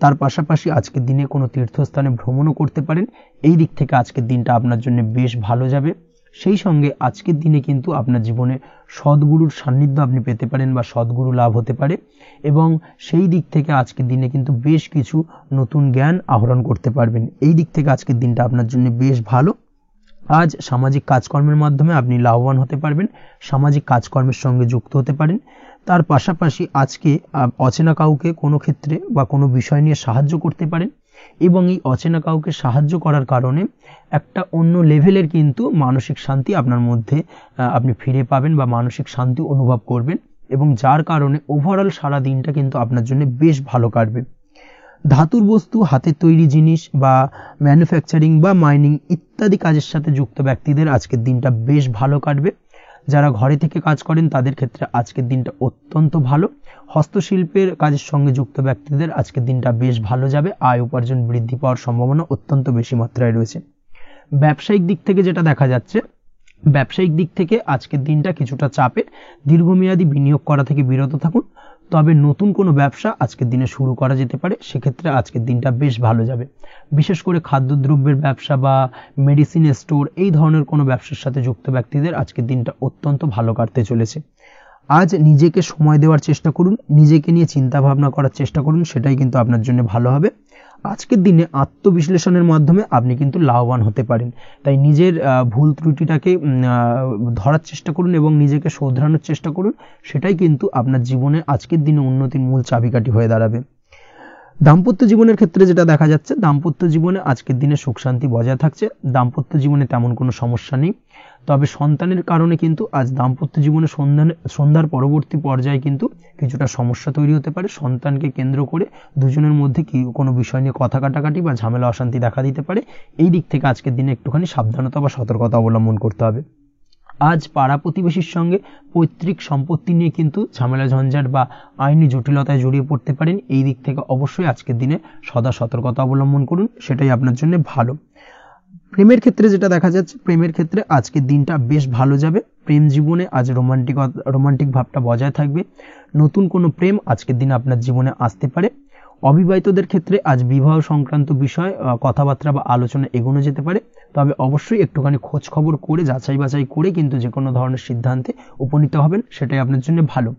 তার পাশাপাশি আজকের দিনে কোনো তীর্থস্থানে ভ্রমণও করতে পারেন। এই দিক থেকে আজকের দিনটা আপনার জন্য বেশ ভালো যাবে। সেই সঙ্গে আজকের দিনে কিন্তু আপনার জীবনে সদ্গুরুর সান্নিধ্য আপনি পেতে পারেন বা সদ্গুরু লাভ হতে পারে, এবং সেই দিক থেকে আজকের দিনে কিন্তু বেশ কিছু নতুন জ্ঞান আহরণ করতে পারবেন। এই দিক থেকে আজকের দিনটা আপনার জন্য বেশ ভালো। আজ সামাজিক কাজকর্মের মাধ্যমে আপনি লাভবান হতে পারবেন, সামাজিক কাজকর্মের সঙ্গে যুক্ত হতে পারেন। তার পাশাপাশি আজকে অচেনা কাউকে কোনো ক্ষেত্রে বা কোনো বিষয় নিয়ে সাহায্য করতে পারেন, এবং এই অচেনা কাউকে সাহায্য করার কারণে একটা অন্য লেভেলের কিন্তু মানসিক শান্তি আপনার মধ্যে আপনি ফিরে পাবেন বা মানসিক শান্তি অনুভব করবেন, এবং যার কারণে ওভারঅল সারা দিনটা কিন্তু আপনার জন্য বেশ ভালো কাটবে। ধাতুর বস্তু, হাতের তৈরি জিনিস বা ম্যানুফ্যাকচারিং বা মাইনিং ইত্যাদি কাজের সাথে যুক্ত ব্যক্তিদের আজকের দিনটা বেশ ভালো কাটবে। যারা ঘরে থেকে কাজ করেন তাদের ক্ষেত্রে আজকের দিনটা অত্যন্ত ভালো। হস্তশিল্পের কাজের সঙ্গে যুক্ত ব্যক্তিদের আজকের দিনটা বেশ ভালো যাবে। আয় উপার্জন বৃদ্ধি পাওয়ার সম্ভাবনা অত্যন্ত বেশি মাত্রায় রয়েছে। ব্যবসায়িক দিক থেকে যেটা দেখা যাচ্ছে, ব্যবসায়িক দিক থেকে আজকের দিনটা কিছুটা চাপের। দীর্ঘমেয়াদী বিনিয়োগ করা থেকে বিরত থাকুন, তবে নতুন কোনো ব্যবসা আজকের দিনে শুরু করা যেতে পারে, সেক্ষেত্রে আজকের দিনটা বেশ ভালো যাবে। বিশেষ করে খাদ্যদ্রব্যের ব্যবসা বা মেডিসিন স্টোর এই ধরনের কোনো ব্যবসার সাথে যুক্ত ব্যক্তিদের আজকের দিনটা অত্যন্ত ভালো কাটতে চলেছে। আজ নিজেকে সময় দেওয়ার চেষ্টা করুন, নিজেকে নিয়ে চিন্তা ভাবনা করার চেষ্টা করুন, সেটাই কিন্তু আপনার জন্য ভালো হবে। আজকের দিনে আত্মবিশ্লেষণের মাধ্যমে আপনি কিন্তু লাভবান হতে পারেন। তাই নিজের ভুল ত্রুটিটাকে ধরার চেষ্টা করুন এবং নিজেকে শোধরানোর চেষ্টা করুন, সেটাই কিন্তু আপনার জীবনে আজকের দিনে উন্নতির মূল চাবিকাঠি হয়ে দাঁড়াবে। দাম্পত্য জীবনের ক্ষেত্রে যেটা দেখা যাচ্ছে, দাম্পত্য জীবনে আজকের দিনে সুখ শান্তি বজায় থাকছে। দাম্পত্য জীবনে তেমন কোনো সমস্যা নেই, তবে সন্তানের কারণে কিন্তু আজ দাম্পত্য জীবনে সন্ধ্যার পরবর্তী পর্যায়ে কিন্তু কিছুটা সমস্যা তৈরি হতে পারে। সন্তানকে কেন্দ্র করে দুজনের মধ্যে কোনো বিষয় নিয়ে কথা কাটাকাটি বা ঝামেলা অশান্তি দেখা দিতে পারে। এই দিক থেকে আজকের দিনে একটুখানি সাবধানতা বা সতর্কতা অবলম্বন করতে হবে। আজ পাড়া প্রতিবেশীর সঙ্গে পৈতৃক সম্পত্তি নিয়ে কিন্তু ঝামেলা ঝঞ্ঝাট বা আইনি জটিলতায় জড়িয়ে পড়তে পারেন। এই দিক থেকে অবশ্যই আজকের দিনে সদা সতর্কতা অবলম্বন করুন, সেটাই আপনার জন্য ভালো। প্রেমের ক্ষেত্রে যেটা দেখা যাচ্ছে, প্রেমের ক্ষেত্রে আজকের দিনটা বেশ ভালো যাবে। প্রেম জীবনে আজ রোমান্টিক ভাবটা বজায় থাকবে। নতুন কোনো প্রেম আজকের দিনে আপনার জীবনে আসতে পারে। অবিবাহিতদের ক্ষেত্রে আজ বিবাহ সংক্রান্ত বিষয় কথাবার্তা বা আলোচনা এগোনো যেতে পারে। তবে অবশ্যই একটুখানি খোঁজ খবর করে যাচাই বাছাই করে কিন্তু যে কোনো ধরনের সিদ্ধান্তে উপনীত হবেন, সেটাই আপনার জন্য ভালো।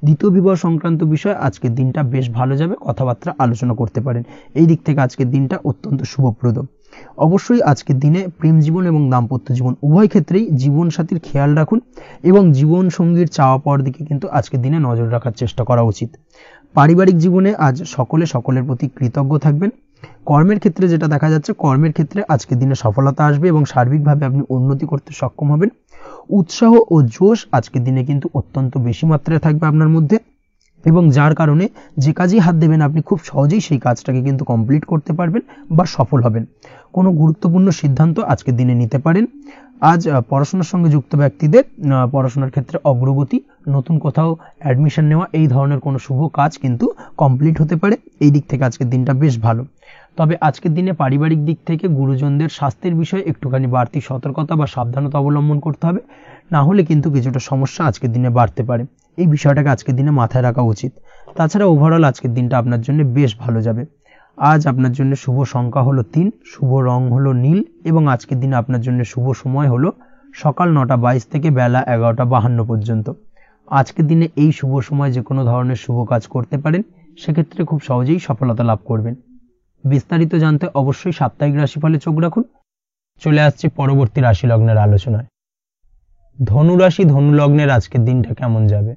দ্বিতীয় বিবাহ সংক্রান্ত বিষয় আজকের দিনটা বেশ ভালো যাবে, কথাবার্তা আলোচনা করতে পারেন। এই দিক থেকে আজকের দিনটা অত্যন্ত শুভপ্রদ। অবশ্যই আজকের দিনে প্রেম জীবন এবং দাম্পত্য জীবন উভয় ক্ষেত্রেই জীবনসাথীর খেয়াল রাখুন এবং জীবন সঙ্গীর চাওয়া পাওয়ার দিকে কিন্তু আজকের দিনে নজর রাখার চেষ্টা করা উচিত। পারিবারিক জীবনে আজ সকলে সকলের প্রতি কৃতজ্ঞ থাকবেন। কর্মের ক্ষেত্রে যেটা দেখা যাচ্ছে, কর্মের ক্ষেত্রে আজকের দিনে সফলতা আসবে এবং সার্বিকভাবে আপনি উন্নতি করতে সক্ষম হবেন। উৎসাহ ও জোশ আজকের দিনে কিন্তু অত্যন্ত বেশি মাত্রায় থাকবে আপনার মধ্যে, এবং যার কারণে যে কাজেই হাত দেবেন আপনি খুব সহজেই সেই কাজটাকে কিন্তু কমপ্লিট করতে পারবেন বা সফল হবেন। কোনো গুরুত্বপূর্ণ সিদ্ধান্ত আজকের দিনে নিতে পারেন। আজ পড়াশোনার সঙ্গে যুক্ত ব্যক্তিদের পড়াশোনার ক্ষেত্রে অগ্রগতি, নতুন কোথাও অ্যাডমিশন নেওয়া, এই ধরনের কোনো শুভ কাজ কিন্তু কমপ্লিট হতে পারে। এই দিক থেকে আজকের দিনটা বেশ ভালো। তবে আজকের দিনে পারিবারিক দিক থেকে গুরুজনদের স্বাস্থ্যের বিষয়ে একটুখানি বাড়তি সতর্কতা বা সাবধানতা অবলম্বন করতে হবে, না হলে কিন্তু কিছুটা সমস্যা আজকের দিনে বাড়তে পারে। এই বিষয়টাকে আজকের দিনে মাথায় রাখা উচিত। তাছাড়া ওভারঅল আজকের দিনটা আপনার জন্য বেশ ভালো যাবে। আজ আপনার জন্য শুভ সংখ্যা হলো 3, শুভ রং হলো নীল, এবং আজকের দিনে আপনার জন্য শুভ সময় হলো সকাল 9:22 থেকে বেলা 11:52 পর্যন্ত। আজকের দিনে এই শুভ সময় যে কোনো ধরনের শুভ কাজ করতে পারেন, সেক্ষেত্রে খুব সহজেই সফলতা লাভ করবেন। বিস্তারিত জানতে অবশ্যই সাপ্তাহিক রাশিফলে চোখ রাখুন। চলে আসছে পরবর্তী রাশি লগ্নের আলোচনায়। ধনু রাশি ধনু লগ্নের আজকের দিনটা কেমন যাবে?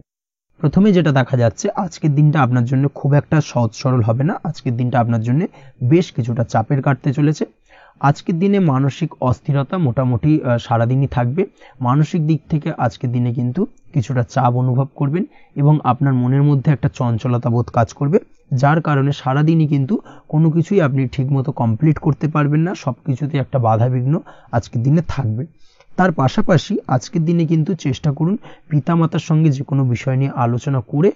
প্রথমে যেটা দেখা যাচ্ছে, আজকের দিনটা আপনার জন্য খুব একটা সহজ সরল হবে না। আজকের দিনটা আপনার জন্য বেশ কিছুটা চাপের কাটতে চলেছে। আজকের দিনে মানসিক অস্থিরতা মোটামুটি সারাদিনই থাকবে। মানসিক দিক থেকে আজকের দিনে কিন্তু কিছুটা চাপ অনুভব করবেন এবং আপনার মনের মধ্যে একটা চঞ্চলতা বোধ কাজ করবে, যার কারণে সারাদিনই কিন্তু কোনো কিছুই আপনি ঠিকমতো কমপ্লিট করতে পারবেন না। সব কিছুতে একটা বাধা বিঘ্ন আজকের দিনে থাকবে। তার পাশাপাশি আজকের দিনে কিন্তু চেষ্টা করুন পিতামাতার সঙ্গে যে কোনো বিষয় নিয়ে আলোচনা করে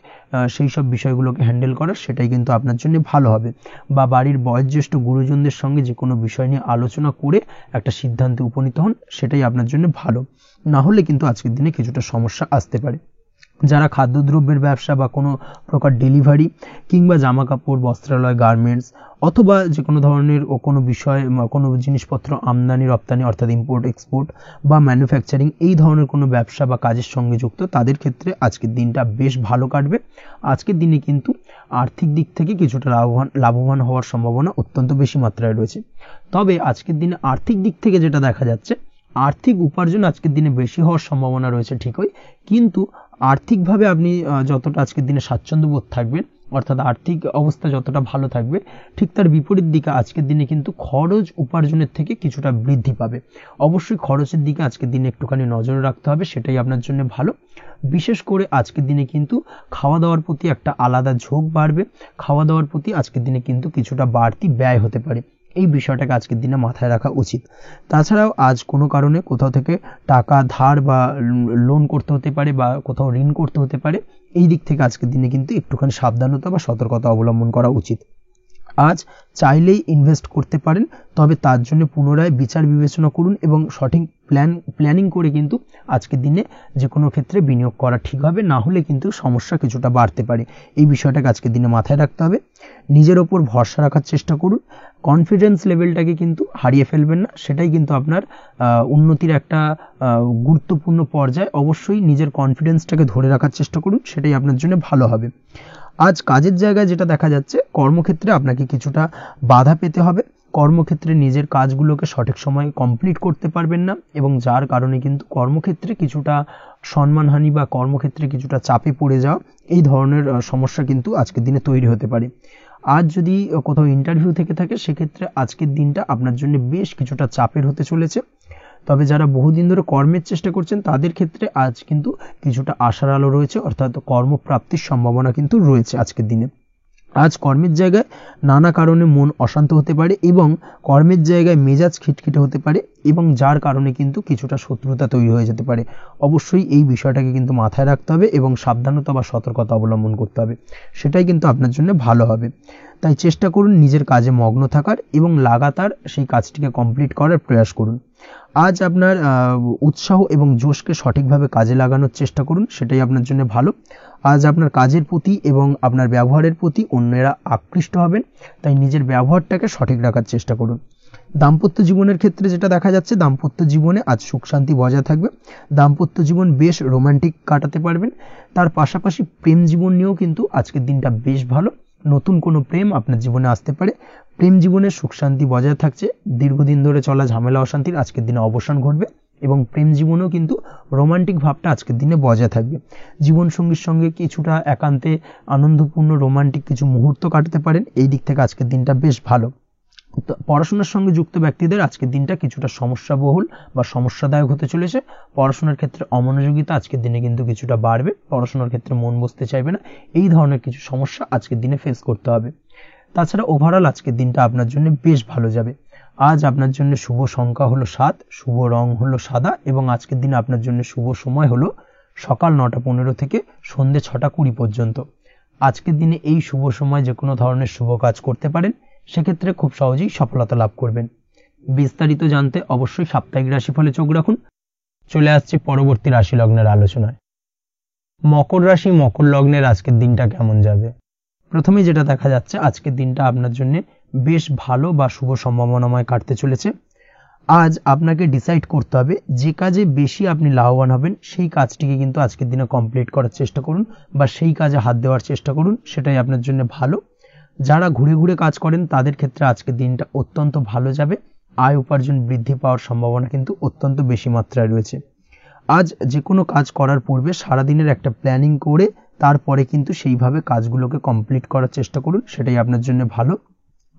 সেই সব বিষয়গুলোকে হ্যান্ডেল করার, সেটাই কিন্তু আপনার জন্য ভালো হবে। বা বাড়ির বয়োজ্যেষ্ঠ গুরুজনদের সঙ্গে যে কোনো বিষয় নিয়ে আলোচনা করে একটা সিদ্ধান্তে উপনীত হন, সেটাই আপনার জন্য ভালো। না হলে কিন্তু আজকের দিনে কিছুটা সমস্যা আসতে পারে। যারা খাদ্যদ্রব্যের ব্যবসা বা কোনো প্রকার ডেলিভারি কিংবা জামা কাপড়, বস্ত্রালয়, গার্মেন্টস অথবা যে কোনো ধরনের কোনো বিষয়, কোনো জিনিসপত্র আমদানি রপ্তানি অর্থাৎ ইম্পোর্ট এক্সপোর্ট বা ম্যানুফ্যাকচারিং, এই ধরনের কোনো ব্যবসা বা কাজের সঙ্গে যুক্ত, তাদের ক্ষেত্রে আজকের দিনটা বেশ ভালো কাটবে। আজকের দিনে কিন্তু আর্থিক দিক থেকে কিছুটা লাভবান হওয়ার সম্ভাবনা অত্যন্ত বেশি মাত্রায় রয়েছে। তবে আজকের দিনে আর্থিক দিক থেকে যেটা দেখা যাচ্ছে, আর্থিক উপার্জন আজকের দিনে বেশি হওয়ার সম্ভাবনা রয়েছে ঠিকই, কিন্তু আর্থিকভাবে আপনি যতটা আজকের দিনে স্বাচ্ছন্দ্য বোধ থাকবেন, অর্থাৎ আর্থিক অবস্থা যতটা ভালো থাকবে, ঠিক তার বিপরীত দিকে আজকের দিনে কিন্তু খরচ উপার্জনের থেকে কিছুটা বৃদ্ধি পাবে। অবশ্যই খরচের দিকে আজকের দিনে একটুখানি নজর রাখতে হবে, সেটাই আপনার জন্য ভালো। বিশেষ করে আজকের দিনে কিন্তু খাওয়া দাওয়ার প্রতি একটা আলাদা ঝোঁক বাড়বে। খাওয়া দাওয়ার প্রতি আজকের দিনে কিন্তু কিছুটা বাড়তি ব্যয় হতে পারে। এই বিষয়টাকে আজকের দিনে মাথায় রাখা উচিত। তাছাড়াও আজ কোনো কারণে কোথাও থেকে টাকা ধার বা লোন করতে হতে পারে বা কোথাও ঋণ করতে হতে পারে। এই দিক থেকে আজকের দিনে কিন্তু একটুখানি সাবধানতা বা সতর্কতা অবলম্বন করা উচিত। আজ চাইলেই ইনভেস্ট করতে পারেন, তবে তার জন্য পুনরায় বিচার বিবেচনা করুন এবং সঠিক প্ল্যানিং করে কিন্তু আজকের দিনে যে কোনো ক্ষেত্রে বিনিয়োগ করা ঠিক হবে, না হলে কিন্তু সমস্যা কিছুটা বাড়তে পারে। এই বিষয়টাকে আজকের দিনে মাথায় রাখতে হবে। নিজের ওপর ভরসা রাখার চেষ্টা করুন, কনফিডেন্স লেভেলটাকে কিন্তু হারিয়ে ফেলবেন না, সেটাই কিন্তু আপনার উন্নতির একটা গুরুত্বপূর্ণ পর্যায়। অবশ্যই নিজের কনফিডেন্সটাকে ধরে রাখার চেষ্টা করুন, সেটাই আপনার জন্য ভালো হবে। আজ কাজের জায়গায় যেটা দেখা যাচ্ছে, কর্মক্ষেত্রে আপনাকে কিছুটা বাধা পেতে হবে। কর্মক্ষেত্রে নিজের কাজগুলোকে সঠিক সময়ে কমপ্লিট করতে পারবেন না, এবং যার কারণে কিন্তু কর্মক্ষেত্রে কিছুটা সম্মানহানি বা কর্মক্ষেত্রে কিছুটা চাপে পড়ে যাওয়া, এই ধরনের সমস্যা কিন্তু আজকের দিনে তৈরি হতে পারে। আজ যদি কোথাও ইন্টারভিউ থেকে থাকে, সেক্ষেত্রে আজকের দিনটা আপনার জন্য বেশ কিছুটা চাপের হতে চলেছে। তবে যারা বহুদিন ধরে কর্মের চেষ্টা করছেন, তাদের ক্ষেত্রে আজ কিন্তু কিছুটা আশার আলো রয়েছে, অর্থাৎ কর্মপ্রাপ্তির সম্ভাবনা কিন্তু রয়েছে আজকের দিনে। আজ কর্মের জায়গায় নানা কারণে মন অশান্ত হতে পারে এবং কর্মের জায়গায় মেজাজ খিটখিটে হতে পারে, এবং যার কারণে কিন্তু কিছুটা শত্রুতা তৈরি হয়ে যেতে পারে। অবশ্যই এই বিষয়টাকে কিন্তু মাথায় রাখতে হবে এবং সাবধানতা বা সতর্কতা অবলম্বন করতে হবে, সেটাই কিন্তু আপনার জন্য ভালো হবে। তাই চেষ্টা করুন নিজের কাজে মগ্ন থাকার এবং লাগাতার সেই কাজটিকে কমপ্লিট করার প্রয়াস করুন। আজ আপনার উৎসাহ এবং জোশকে সঠিকভাবে কাজে লাগানোর চেষ্টা করুন, সেটাই আপনার জন্য ভালো। আজ আপনার কাজের প্রতি এবং আপনার ব্যবহারের প্রতি অন্যেরা আকৃষ্ট হবেন, তাই নিজের ব্যবহারটাকে সঠিক রাখার চেষ্টা করুন। দাম্পত্য জীবনের ক্ষেত্রে যেটা দেখা যাচ্ছে, দাম্পত্য জীবনে আজ সুখ শান্তি বজায় থাকবে। দাম্পত্য জীবন বেশ রোমান্টিক কাটাতে পারবেন। তার পাশাপাশি প্রেম জীবন নিয়েও কিন্তু আজকের দিনটা বেশ ভালো। নতুন কোনো প্রেম আপনার জীবনে আসতে পারে। প্রেম জীবনে সুখ শান্তি বজায় থাকছে। দীর্ঘদিন ধরে চলা ঝামেলা অশান্তির আজকের দিনে অবসান ঘটবে এবং প্রেম জীবনেও কিন্তু রোমান্টিক ভাবটা আজকের দিনে বজায় থাকবে। জীবনসঙ্গীর সঙ্গে কিছুটা একান্তে আনন্দপূর্ণ রোমান্টিক কিছু মুহূর্ত কাটাতে পারেন। এই দিক থেকে আজকের দিনটা বেশ ভালো। পড়াশোনার সঙ্গে যুক্ত ব্যক্তিদের আজকের দিনটা কিছুটা সমস্যাবহুল বা সমস্যাদায়ক হতে চলেছে। পড়াশোনার ক্ষেত্রে অমনোযোগিতা আজকের দিনে কিন্তু কিছুটা বাড়বে। পড়াশোনার ক্ষেত্রে মন বসতে চাইবে না। এই ধরনের কিছু সমস্যা আজকের দিনে ফেস করতে হবে। তাছাড়া ওভারঅল আজকের দিনটা আপনার জন্য বেশ ভালো যাবে। আজ আপনার জন্য শুভ সংখ্যা হলো 7, শুভ রং হলো সাদা এবং আজকের দিনে আপনার জন্য শুভ সময় হলো সকাল 9:15 থেকে সন্ধ্যে 6:20 পর্যন্ত। আজকের দিনে এই শুভ সময় যে কোনো ধরনের শুভ কাজ করতে পারেন, সেক্ষেত্রে খুব সহজেই সফলতা লাভ করবেন। বিস্তারিত জানতে অবশ্যই সাপ্তাহিক রাশিফলে চোখ রাখুন। চলে আসছে পরবর্তী রাশি লগ্নের আলোচনায়। মকর রাশি, মকর লগ্নের আজকের দিনটা কেমন যাবে? প্রথমে যেটা দেখা যাচ্ছে, আজকের দিনটা আপনার জন্য বেশ ভালো বা শুভ সম্ভাবনাময় কাটতে চলেছে। আজ আপনাকে ডিসাইড করতে হবে যে কাজে বেশি আপনি লাভবান হবেন সেই কাজটিকে কিন্তু আজকের দিনে কমপ্লিট করার চেষ্টা করুন বা সেই কাজে হাত দেওয়ার চেষ্টা করুন, সেটাই আপনার জন্য ভালো। যারা ঘুরে ঘুরে কাজ করেন তাদের ক্ষেত্রে আজকের দিনটা অত্যন্ত ভালো যাবে। আয় উপার্জন বৃদ্ধি পাওয়ার সম্ভাবনা কিন্তু অত্যন্ত বেশি মাত্রায় রয়েছে। আজ যে কোনো কাজ করার পূর্বে সারাদিনের একটা প্ল্যানিং করে তারপরে কিন্তু সেইভাবে কাজগুলোকে কমপ্লিট করার চেষ্টা করুন, সেটাই আপনার জন্য ভালো।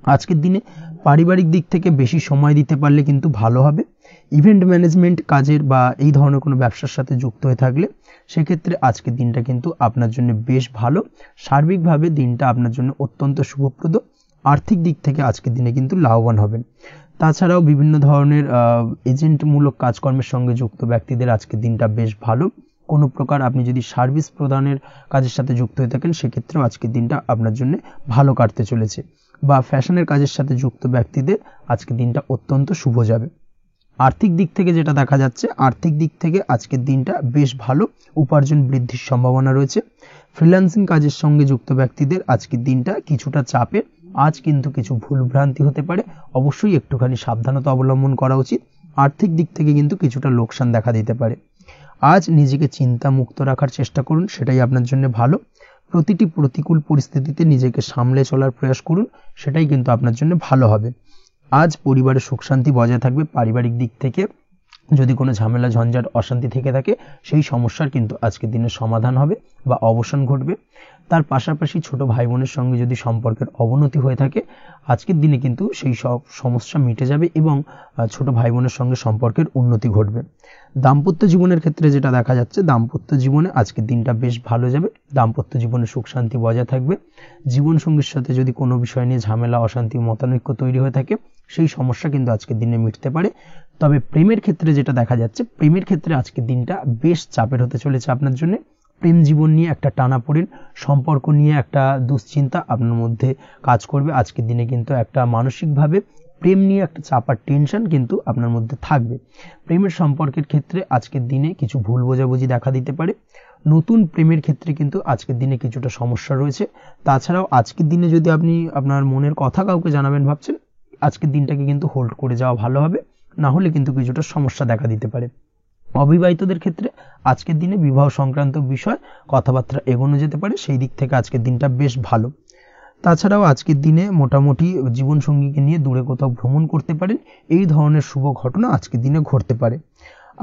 আজকের দিনে পারিবারিক দিক থেকে বেশি সময় দিতে পারলে কিন্তু ভালো হবে। ইভেন্ট ম্যানেজমেন্ট কাজের বা এই ধরনের কোনো ব্যবসার সাথে যুক্ত হয়ে থাকলে সেক্ষেত্রে আজকের দিনটা কিন্তু আপনার জন্য বেশ ভালো। সার্বিকভাবে দিনটা আপনার জন্য অত্যন্ত শুভপ্রদ। আর্থিক দিক থেকে আজকের দিনে কিন্তু লাভবান হবেন। তাছাড়াও বিভিন্ন ধরনের এজেন্টমূলক কাজকর্মের সঙ্গে যুক্ত ব্যক্তিদের আজকের দিনটা বেশ ভালো। কোনো প্রকার আপনি যদি সার্ভিস প্রদানের কাজের সাথে যুক্ত হয়ে থাকেন, সেক্ষেত্রেও আজকের দিনটা আপনার জন্য ভালো কাটতে চলেছে। বা ফ্যাশনের কাজের সাথে যুক্ত ব্যক্তিদের আজকের দিনটা অত্যন্ত শুভ যাবে। আর্থিক দিক থেকে যেটা দেখা যাচ্ছে, আর্থিক দিক থেকে আজকের দিনটা বেশ ভালো। উপার্জন বৃদ্ধির সম্ভাবনা রয়েছে। ফ্রিল্যান্সিং কাজের সঙ্গে যুক্ত ব্যক্তিদের আজকের দিনটা কিছুটা চাপের। আজ কিন্তু কিছু ভুলভ্রান্তি হতে পারে, অবশ্যই একটুখানি সাবধানতা অবলম্বন করা উচিত। আর্থিক দিক থেকে কিন্তু কিছুটা লোকসান দেখা দিতে পারে। আজ নিজেকে চিন্তা মুক্ত রাখার চেষ্টা করুন, সেটাই আপনার জন্য ভালো। প্রতিটি প্রতিকূল পরিস্থিতিতে নিজেকে সামলে চলার প্রয়াস করুন, সেটাই কিন্তু আপনার জন্য ভালো হবে। আজ পরিবারে সুখ শান্তি বজায় থাকবে। পারিবারিক দিক থেকে যদি কোনো ঝামেলা ঝঞ্ঝাট অশান্তি থেকে থাকে, সেই সমস্যার কিন্তু আজকের দিনে সমাধান হবে বা অবসান ঘটবে। তার পাশাপাশি ছোট ভাই বোনের সঙ্গে যদি সম্পর্কের অবনতি হয়ে থাকে, আজকের দিনে কিন্তু সেই সব সমস্যা মিটে যাবে এবং ছোট ভাই বোনের সঙ্গে সম্পর্কের উন্নতি ঘটবে। দাম্পত্য জীবনের ক্ষেত্রে যেটা দেখা যাচ্ছে, দাম্পত্য জীবনে আজকের দিনটা বেশ ভালো যাবে। দাম্পত্য জীবনে সুখ শান্তি বজায় থাকবে। জীবনসঙ্গীর সাথে যদি কোনো বিষয় নিয়ে ঝামেলা অশান্তি মতানৈক্য তৈরি হয়ে থাকে, সেই সমস্যা কিন্তু আজকের দিনে মিটতে পারে। তবে প্রেমের ক্ষেত্রে যেটা দেখা যাচ্ছে, প্রেমের ক্ষেত্রে আজকের দিনটা বেশ চাপের হতে চলেছে আপনার জন্য। প্রেম জীবন নিয়ে একটা টানাপোড়েন, সম্পর্ক নিয়ে একটা দুশ্চিন্তা আপনার মধ্যে কাজ করবে। আজকের দিনে কিন্তু একটা মানসিকভাবে প্রেম নিয়ে একটা চাপার টেনশন কিন্তু আপনার মধ্যে থাকবে। প্রেমের সম্পর্কের ক্ষেত্রে আজকের দিনে কিছু ভুল বোঝাবুঝি দেখা দিতে পারে। নতুন প্রেমের ক্ষেত্রে কিন্তু আজকের দিনে কিছুটা সমস্যা রয়েছে। তাছাড়াও আজকের দিনে যদি আপনি আপনার মনের কথা কাউকে জানাবেন ভাবছেন, আজকের দিনটাকে কিন্তু হোল্ড করে যাওয়া ভালো হবে, না হলে কিন্তু কিছুটা সমস্যা দেখা দিতে পারে। অবিবাহিতদের ক্ষেত্রে আজকের দিনে বিবাহ সংক্রান্ত বিষয় কথাবার্তা এগোনো যেতে পারে, সেই দিক থেকে আজকের দিনটা বেশ ভালো। তাছাড়াও আজকের দিনে মোটামুটি জীবনসঙ্গীকে নিয়ে দূরে কোথাও ভ্রমণ করতে পারেন। এই ধরনের শুভ ঘটনা আজকের দিনে ঘটতে পারে।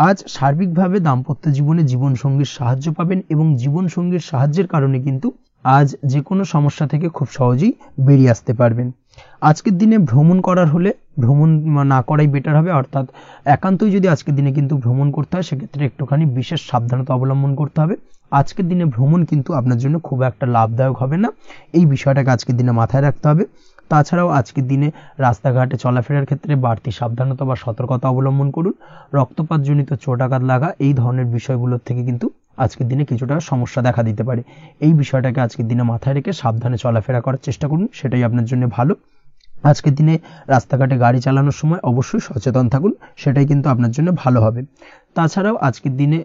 আজ সার্বিকভাবে দাম্পত্য জীবনে জীবনসঙ্গীর সাহায্য পাবেন এবং জীবনসঙ্গীর সাহায্যের কারণে কিন্তু আজ যে কোনো সমস্যা থেকে খুব সহজেই বেরিয়ে আসতে পারবেন। আজকের দিনে ভ্রমণ করার হলে ভ্রমণ না করাই বেটার হবে। অর্থাৎ একান্তই যদি আজকের দিনে কিন্তু ভ্রমণ করতে হয়, সেক্ষেত্রে একটুখানি বিশেষ সাবধানতা অবলম্বন করতে হবে। আজকের দিনে ভ্রমণ কিন্তু আপনার জন্য খুব একটা লাভদায়ক হবে না, এই বিষয়টাকে আজকের দিনে মাথায় রাখতে হবে। তাছাড়াও আজকের দিনে রাস্তাঘাটে চলাফেরার ক্ষেত্রে বাড়তি সাবধানতা বা সতর্কতা অবলম্বন করুন। রক্তপাতজনিত চোটাঘাত লাগা এই ধরনের বিষয়গুলোর থেকে কিন্তু আজকের দিনে কিছুটা সমস্যা দেখা দিতে পারে। এই বিষয়টাকে আজকের দিনে মাথায় রেখে সাবধানে চলাফেরা করার চেষ্টা করুন, সেটাই আপনার জন্য ভালো। আজকের দিনে রাস্তাঘাটে গাড়ি চালানোর সময় অবশ্যই সচেতন থাকুন, সেটাই কিন্তু আপনার জন্য ভালো হবে। তাছাড়াও আজকের দিনে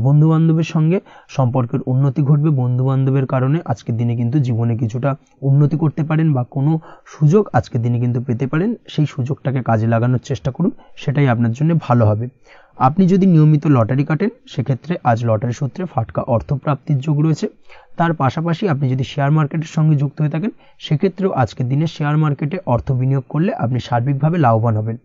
বন্ধু বান্ধবের সঙ্গে সম্পর্কের উন্নতি ঘটবে। বন্ধু বান্ধবের কারণে আজকের দিনে কিন্তু জীবনে কিছুটা উন্নতি করতে পারেন বা কোনো সুযোগ আজকের দিনে কিন্তু পেতে পারেন। সেই সুযোগটাকে কাজে লাগানোর চেষ্টা করুন, সেটাই আপনার জন্য ভালো হবে। আপনি যদি নিয়মিত লটারি কাটেন সেক্ষেত্রে আজ লটারি সূত্রে ফাটকা অর্থপ্রাপ্তির যোগ রয়েছে। তার পাশাপাশি আপনি যদি শেয়ার মার্কেটের সঙ্গে যুক্ত হয়ে থাকেন সেক্ষেত্রেও আজকের দিনে শেয়ার মার্কেটে অর্থ বিনিয়োগ করলে আপনি সার্বিকভাবে লাভবান হবেন।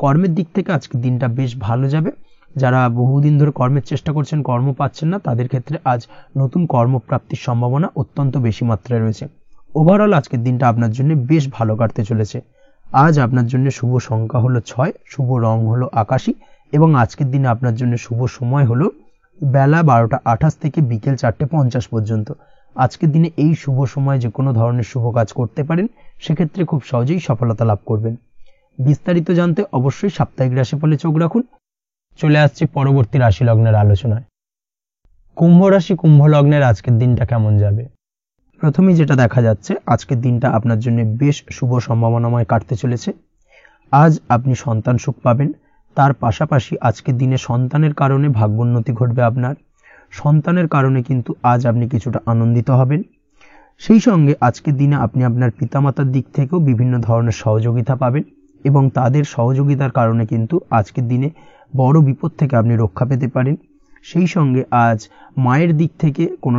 কর্মের দিক থেকে আজকের দিনটা বেশ ভালো যাবে। যারা বহুদিন ধরে কর্মের চেষ্টা করছেন, কর্ম পাচ্ছেন না, তাদের ক্ষেত্রে আজ নতুন কর্মপ্রাপ্তির সম্ভাবনা অত্যন্ত বেশি মাত্রায় রয়েছে। ওভারঅল আজকের দিনটা আপনার জন্য বেশ ভালো কাটতে চলেছে। আজ আপনার জন্য শুভ সংখ্যা হলো 6, শুভ রং হলো আকাশী এবং আজকের দিনে আপনার জন্য শুভ সময় হলো বেলা 12:28 থেকে বিকেল 4:50 পর্যন্ত। আজকের দিনে এই শুভ সময় যে কোনো ধরনের শুভ কাজ করতে পারেন, সেক্ষেত্রে খুব সহজেই সফলতা লাভ করবেন। বিস্তারিত জানতে অবশ্যই সাপ্তাহিক রাশিফলে চোখ রাখুন। চলে আসছে পরবর্তী রাশি লগ্নের আলোচনায়। কুম্ভ রাশি, কুম্ভ লগ্নের আজকের দিনটা কেমন যাবে? প্রথমেই যেটা দেখা যাচ্ছে, আজকের দিনটা আপনার জন্য বেশ শুভ সম্ভাবনাময় কাটতে চলেছে। আজ আপনি সন্তান সুখ পাবেন। তার পাশাপাশি আজকের দিনে সন্তানের কারণে ভাগ্যোন্নতি ঘটবে আপনার। সন্তানের কারণে কিন্তু আজ আপনি কিছুটা আনন্দিত হবেন। সেই সঙ্গে আজকের দিনে আপনি আপনার পিতামাতার দিক থেকেও বিভিন্ন ধরনের সহযোগিতা পাবেন এবং তাদের সহযোগিতার কারণে কিন্তু আজকের দিনে বড় বিপদ থেকে আপনি রক্ষা পেতে পারেন। সেই সঙ্গে আজ মায়ের দিক থেকে কোনো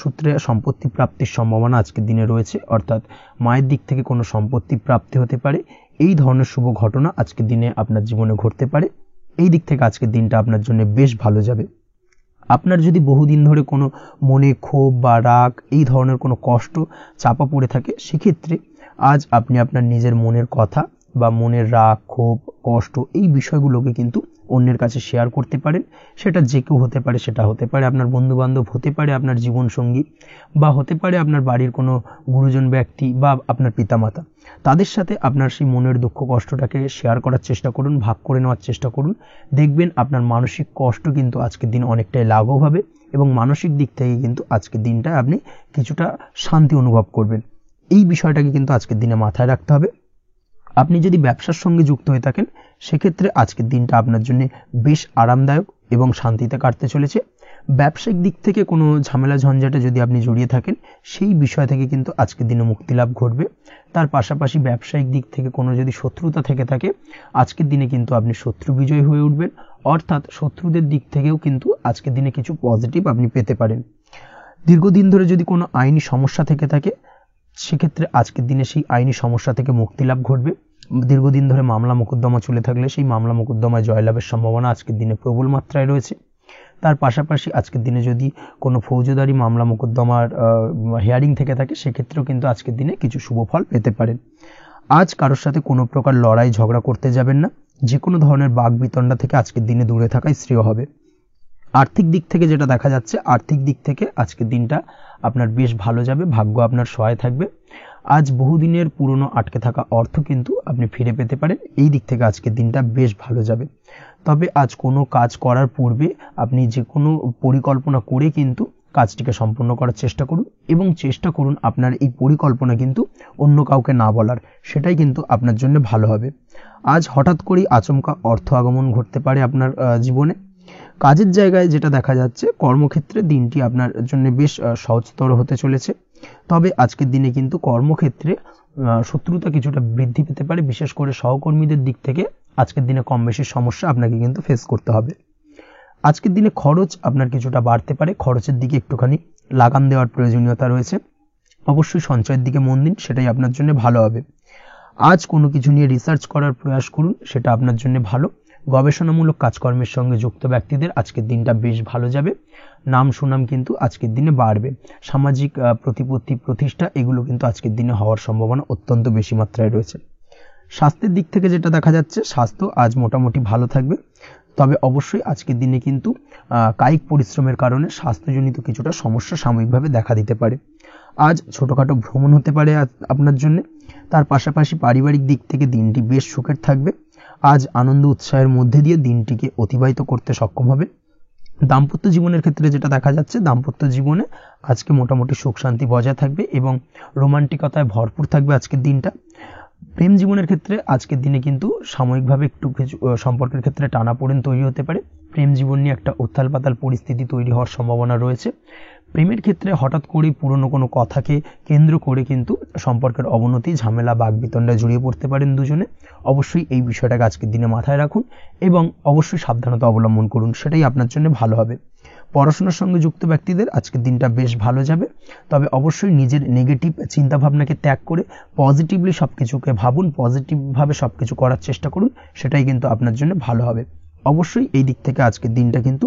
সূত্রে সম্পত্তি প্রাপ্তির সম্ভাবনা আজকের দিনে রয়েছে, অর্থাৎ মায়ের দিক থেকে কোনো সম্পত্তি প্রাপ্তি হতে পারে। এই ধরনের শুভ ঘটনা আজকের দিনে আপনার জীবনে ঘটতে পারে। এই দিক থেকে আজকের দিনটা আপনার জন্য বেশ ভালো যাবে। আপনার যদি বহুদিন ধরে কোনো মনে ক্ষোভ বা রাগ এই ধরনের কোনো কষ্ট চাপা পড়ে থাকে, সেক্ষেত্রে আজ আপনি আপনার নিজের মনের কথা বা মনের রাগ, ক্ষোভ, কষ্ট এই বিষয়গুলোকে কিন্তু অন্যের কাছে শেয়ার করতে পারেন। সেটা যে কেউ হতে পারে, সেটা হতে পারে আপনার বন্ধু বান্ধব, হতে পারে আপনার জীবনসঙ্গী, বা হতে পারে আপনার বাড়ির কোনো গুরুজন ব্যক্তি বা আপনার পিতামাতা। তাদের সাথে আপনার সেই মনের দুঃখ কষ্টটাকে শেয়ার করার চেষ্টা করুন, ভাগ করে নেওয়ার চেষ্টা করুন। দেখবেন আপনার মানসিক কষ্ট কিন্তু আজকের দিন অনেকটাই লাঘব হবে এবং মানসিক দিক থেকে কিন্তু আজকের দিনটা আপনি কিছুটা শান্তি অনুভব করবেন। এই বিষয়টাকে কিন্তু আজকের দিনে মাথায় রাখতে হবে। আপনি যদি ব্যবসার সঙ্গে যুক্ত হয়ে থাকেন সেক্ষেত্রে আজকের দিনটা আপনার জন্য বেশ আরামদায়ক এবং শান্তিতে কাটতে চলেছে। ব্যবসায়িক দিক থেকে কোনো ঝামেলা ঝঞ্ঝাটে যদি আপনি জড়িয়ে থাকেন, সেই বিষয় থেকে কিন্তু আজকের দিনে মুক্তি লাভ ঘটবে। তার পাশাপাশি ব্যবসায়িক দিক থেকে কোনো যদি শত্রুতা থেকে থাকে, আজকের দিনে কিন্তু আপনি শত্রু বিজয় হয়ে উঠবেন, অর্থাৎ শত্রুদের দিক থেকেও কিন্তু আজকের দিনে কিছু পজিটিভ আপনি পেতে পারেন। দীর্ঘদিন ধরে যদি কোনো আইনি সমস্যা থেকে থাকে, সেক্ষেত্রে আজকের দিনে সেই আইনি সমস্যা থেকে মুক্তি লাভ ঘটবে। দীর্ঘদিন ধরে মামলা মোকদ্দমা চলে থাকলে সেই মামলা মোকদ্দমায় জয়লাভের সম্ভাবনা আজকের দিনে প্রবল মাত্রায় রয়েছে। তার পাশাপাশি আজকের দিনে যদি কোনো ফৌজদারি মামলা মোকদ্দমার হিয়ারিং থেকে থাকে, সেক্ষেত্রেও কিন্তু আজকের দিনে কিছু শুভ ফল পেতে পারেন। আজ কারোর সাথে কোনো প্রকার লড়াই ঝগড়া করতে যাবেন না। যে কোনো ধরনের বাক বিতণ্ডা থেকে আজকের দিনে দূরে থাকাই শ্রেয় হবে। আর্থিক দিক থেকে যেটা দেখা যাচ্ছে, আর্থিক দিক থেকে আজকের দিনটা আপনার বেশ ভালো যাবে, ভাগ্য আপনার সহায় থাকবে। আজ বহুদিনের পুরনো আটকে থাকা অর্থ কিন্তু আপনি ফিরে পেতে পারেন। এই দিক থেকে আজকের দিনটা বেশ ভালো যাবে। তবে আজ কোনো কাজ করার পূর্বে আপনি যে কোনো পরিকল্পনা করে কিন্তু কাজটিকে সম্পন্ন করার চেষ্টা করুন এবং চেষ্টা করুন আপনার এই পরিকল্পনা কিন্তু অন্য কাউকে না বলার, সেটাই কিন্তু আপনার জন্য ভালো হবে। আজ হঠাৎ করেই আচমকা অর্থ আগমন ঘটতে পারে আপনার জীবনে। কাজের জায়গায় যেটা দেখা যাচ্ছে, কর্মক্ষেত্রে দিনটি আপনার জন্য বেশ সহজতর হতে চলেছে। তবে আজকের দিনে কিন্তু কর্মক্ষেত্রে শত্রুতা কিছুটা বৃদ্ধি পেতে পারে, বিশেষ করে সহকর্মীদের দিক থেকে আজকের দিনে কম বেশি সমস্যা আপনাকে কিন্তু ফেস করতে হবে। আজকের দিনে খরচ আপনার কিছুটা বাড়তে পারে, খরচের দিকে একটুখানি লাগাম দেওয়ার প্রয়োজনীয়তা রয়েছে। অবশ্যই সঞ্চয়ের দিকে মন দিন, সেটাই আপনার জন্য ভালো হবে। আজ কোনো কিছু নিয়ে রিসার্চ করার প্রয়াস করুন, সেটা আপনার জন্য ভালো। গবেষণামূলক কাজকর্মের সঙ্গে যুক্ত ব্যক্তিদের আজকের দিনটা বেশ ভালো যাবে। নাম সুনাম কিন্তু আজকের দিনে বাড়বে। সামাজিক প্রতিপত্তি প্রতিষ্ঠা এগুলো কিন্তু আজকের দিনে হওয়ার সম্ভাবনা অত্যন্ত বেশি মাত্রায় রয়েছে। স্বাস্থ্যের দিক থেকে যেটা দেখা যাচ্ছে, স্বাস্থ্য আজ মোটামুটি ভালো থাকবে। তবে অবশ্যই আজকের দিনে কিন্তু কায়িক পরিশ্রমের কারণে স্বাস্থ্যজনিত কিছুটা সমস্যা সাময়িকভাবে দেখা দিতে পারে। আজ ছোটোখাটো ভ্রমণ হতে পারে আপনার জন্য। তার পাশাপাশি পারিবারিক দিক থেকে দিনটি বেশ সুখের থাকবে। আজ আনন্দ উৎসাহের মধ্যে দিয়ে দিনটিকে অতিবাহিত করতে সক্ষম হবে। দাম্পত্য জীবনের ক্ষেত্রে যেটা দেখা যাচ্ছে, দাম্পত্য জীবনে আজকে মোটামুটি সুখ শান্তি বজায় থাকবে এবং রোমান্টিকতায় ভরপুর থাকবে আজকের দিনটা। প্রেম জীবনের ক্ষেত্রে আজকের দিনে কিন্তু সাময়িকভাবে একটু কিছু সম্পর্কের ক্ষেত্রে টানাপোড়েন তৈরি হতে পারে। প্রেম জীবন নিয়ে একটা উত্থাল পাতাল পরিস্থিতি তৈরি হওয়ার সম্ভাবনা রয়েছে। প্রেমের ক্ষেত্রে হঠাৎ করেই পুরনো কোনো কথাকে কেন্দ্র করে কিন্তু সম্পর্কের অবনতি, ঝামেলা, বাগবিতণ্ডায় জড়িয়ে পড়তে পারেন দুজনে। অবশ্যই এই বিষয়টাকে আজকের দিনে মাথায় রাখুন এবং অবশ্যই সাবধানতা অবলম্বন করুন, সেটাই আপনার জন্য ভালো হবে। পড়াশোনার সঙ্গে যুক্ত ব্যক্তিদের আজকের দিনটা বেশ ভালো যাবে, তবে অবশ্যই নিজের নেগেটিভ চিন্তাভাবনাকে ত্যাগ করে পজিটিভলি সবকিছুকে ভাবুন, পজিটিভভাবে সবকিছু করার চেষ্টা করুন, সেটাই কিন্তু আপনার জন্য ভালো হবে। অবশ্যই এই দিক থেকে আজকের দিনটা কিন্তু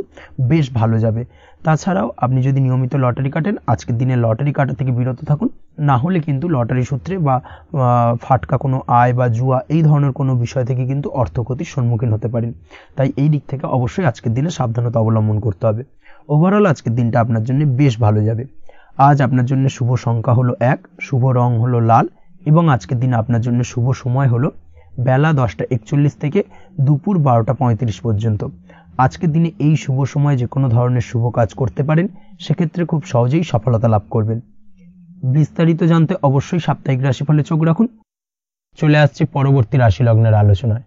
বেশ ভালো যাবে। তাছাড়াও আপনি যদি নিয়মিত লটারি কাটেন, আজকের দিনে লটারি কাটা থেকে বিরত থাকুন, না হলে কিন্তু লটারি সূত্রে বা ফাটকা কোনো আয় বা জুয়া এই ধরনের কোনো বিষয় থেকে কিন্তু অর্থক্ষতির সম্মুখীন হতে পারেন। তাই এই দিক থেকে অবশ্যই আজকের দিনে সাবধানতা অবলম্বন করতে হবে। ওভারঅল আজকের দিনটা আপনার জন্য বেশ ভালো যাবে। আজ আপনার জন্য শুভ সংখ্যা হলো 1, শুভ রং হলো লাল এবং আজকের দিনে আপনার জন্য শুভ সময় হলো বেলা 10:41 থেকে দুপুর 12:35 পর্যন্ত। আজকের দিনে এই শুভ সময় যে কোনো ধরনের শুভ কাজ করতে পারেন, সেক্ষেত্রে খুব সহজেই সফলতা লাভ করবেন। বিস্তারিত জানতে অবশ্যই সাপ্তাহিক রাশিফলে চোখ রাখুন। চলে আসছে পরবর্তী রাশি লগ্নের আলোচনায়।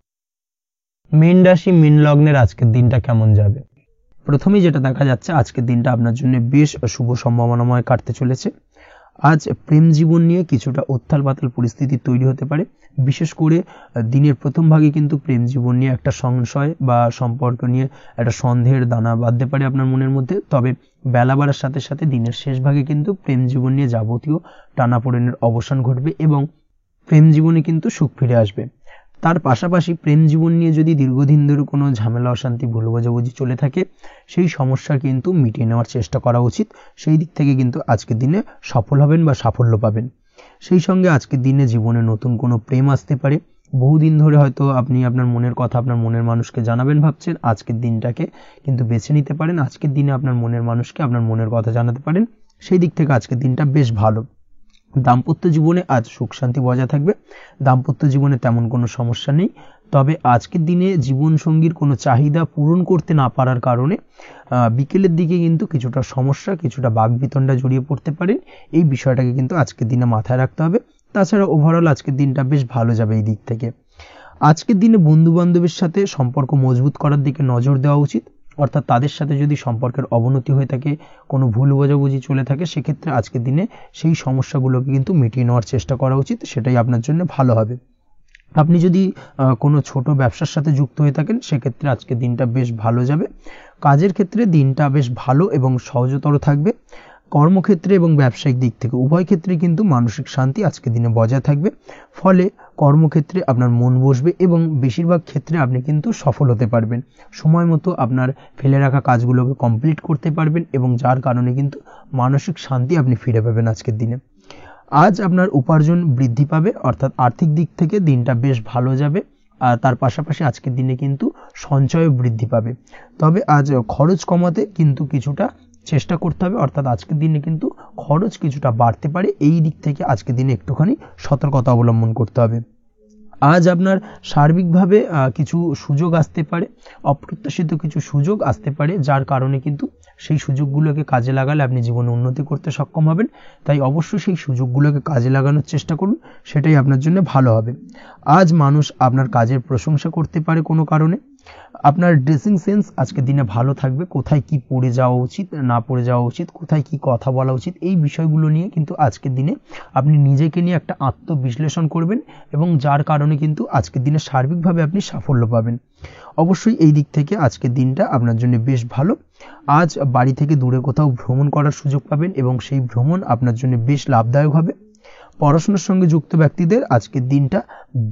মীন রাশি, মীন লগ্নের আজকের দিনটা কেমন যাবে? প্রথমেই যেটা দেখা যাচ্ছে, আজকের দিনটা আপনার জন্য বেশ শুভ সম্ভাবনাময় কাটতে চলেছে। আজ প্রেম জীবন নিয়ে কিছুটা উত্থাল পাতাল পরিস্থিতি তৈরি হতে পারে। বিশেষ করে দিনের প্রথম ভাগে কিন্তু প্রেম জীবন নিয়ে একটা সংশয় বা সম্পর্ক নিয়ে একটা সন্দেহের দানা বাঁধতে পারে আপনার মনের মধ্যে। তবে বেলা বাড়ার সাথে সাথে দিনের শেষ ভাগে কিন্তু প্রেম জীবন নিয়ে যাবতীয় টানাপোড়েনের অবসান ঘটবে এবং প্রেম জীবনে কিন্তু সুখ ফিরে আসবে। তার পাশাপাশি প্রেম জীবন নিয়ে যদি দীর্ঘদিন ধরে কোনো ঝামেলা, অশান্তি, ভুল বোঝাবুঝি চলে থাকে, সেই সমস্যা কিন্তু মিটিয়ে নেওয়ার চেষ্টা করা উচিত। সেই দিক থেকে কিন্তু আজকের দিনে সফল হবেন বা সাফল্য পাবেন। সেই সঙ্গে আজকের দিনে জীবনে নতুন কোনো প্রেম আসতে পারে। বহুদিন ধরে হয়তো আপনি আপনার মনের কথা আপনার মনের মানুষকে জানাবেন ভাবছেন, আজকের দিনটাকে কিন্তু বেছে নিতে পারেন। আজকের দিনে আপনার মনের মানুষকে আপনার মনের কথা জানাতে পারেন। সেই দিক থেকে আজকের দিনটা বেশ ভালো। দাম্পত্য জীবনে আজ সুখ শান্তি বজায় থাকবে। দাম্পত্য জীবনে তেমন কোনো সমস্যা নেই। তবে আজকের দিনে জীবনসঙ্গীর কোনো চাহিদা পূরণ করতে না পারার কারণে বিকেলের দিকে কিন্তু কিছুটা সমস্যা, কিছুটা বাগবিতণ্ডা জড়িয়ে পড়তে পারেন। এই বিষয়টাকে কিন্তু আজকের দিনে মাথায় রাখতে হবে। তাছাড়া ওভারঅল আজকের দিনটা বেশ ভালো যাবে এই দিক থেকে। আজকের দিনে বন্ধু বান্ধবের সাথে সম্পর্ক মজবুত করার দিকে নজর দেওয়া উচিত। অর্থাৎ তাদের সাথে যদি সম্পর্কের অবনতি হয়ে থাকে, কোনো ভুল বোঝাবুঝি চলে থাকে, সেক্ষেত্রে আজকের দিনে সেই সমস্যাগুলোকে কিন্তু মিটিয়ে নেওয়ার চেষ্টা করা উচিত। সেটাই আপনার জন্য ভালো হবে। আপনি যদি কোনো ছোট ব্যবসার সাথে যুক্ত হয়ে থাকেন, সেক্ষেত্রে আজকের দিনটা বেশ ভালো যাবে। কাজের ক্ষেত্রে দিনটা বেশ ভালো এবং সহজতর থাকবে। কর্মক্ষেত্রে এবং ব্যবসায়িক দিক থেকে উভয় ক্ষেত্রে কিন্তু মানসিক শান্তি আজকের দিনে বজায় থাকবে। ফলে কর্মক্ষেত্রে আপনার মন বসবে এবং বেশিরভাগ ক্ষেত্রে আপনি কিন্তু সফল হতে পারবেন। সময় মতো আপনার ফেলে রাখা কাজগুলোকে কমপ্লিট করতে পারবেন এবং যার কারণে কিন্তু মানসিক শান্তি আপনি ফিরে পাবেন আজকের দিনে। আজ আপনার উপার্জন বৃদ্ধি পাবে, অর্থাৎ আর্থিক দিক থেকে দিনটা বেশ ভালো যাবে। আর তার পাশাপাশি আজকের দিনে কিন্তু সঞ্চয় বৃদ্ধি পাবে। তবে আজ খরচ কমাতে কিন্তু কিছুটা চেষ্টা করতে হবে, অর্থাৎ আজকের দিনে কিন্তু খরচ কিছুটা বাড়তে পারে। এই দিক থেকে আজকের দিনে একটুখানি সতর্কতা অবলম্বন করতে হবে। আজ আপনার সার্বিকভাবে কিছু সুযোগ আসতে পারে, অপ্রত্যাশিত কিছু সুযোগ আসতে পারে, যার কারণে কিন্তু সেই সুযোগগুলোকে কাজে লাগালে আপনি জীবনে উন্নতি করতে সক্ষম হবেন। তাই অবশ্যই সেই সুযোগগুলোকে কাজে লাগানোর চেষ্টা করুন, সেটাই আপনার জন্য ভালো হবে। আজ মানুষ আপনার কাজের প্রশংসা করতে পারে কোনো কারণে। আপনার ড্রেসিং সেন্স আজকের দিনে ভালো থাকবে। কোথায় কি পরে যাওয়া উচিত, না পরে যাওয়া উচিত, কোথায় কি কথা বলা উচিত, এই বিষয়গুলো নিয়ে কিন্তু আজকের দিনে আপনি নিজেকে নিয়ে একটা আত্মবিশ্লেষণ করবেন এবং যার কারণে কিন্তু আজকের দিনে সার্বিকভাবে আপনি সাফল্য পাবেন। অবশ্যই এই দিক থেকে আজকের দিনটা আপনার জন্য বেশ ভালো। আজ বাড়ি থেকে দূরে কোথাও ভ্রমণ করার সুযোগ পাবেন এবং সেই ভ্রমণ আপনার জন্য বেশ লাভদায়ক হবে। পড়াশোনার সঙ্গে যুক্ত ব্যক্তিদের আজকের দিনটা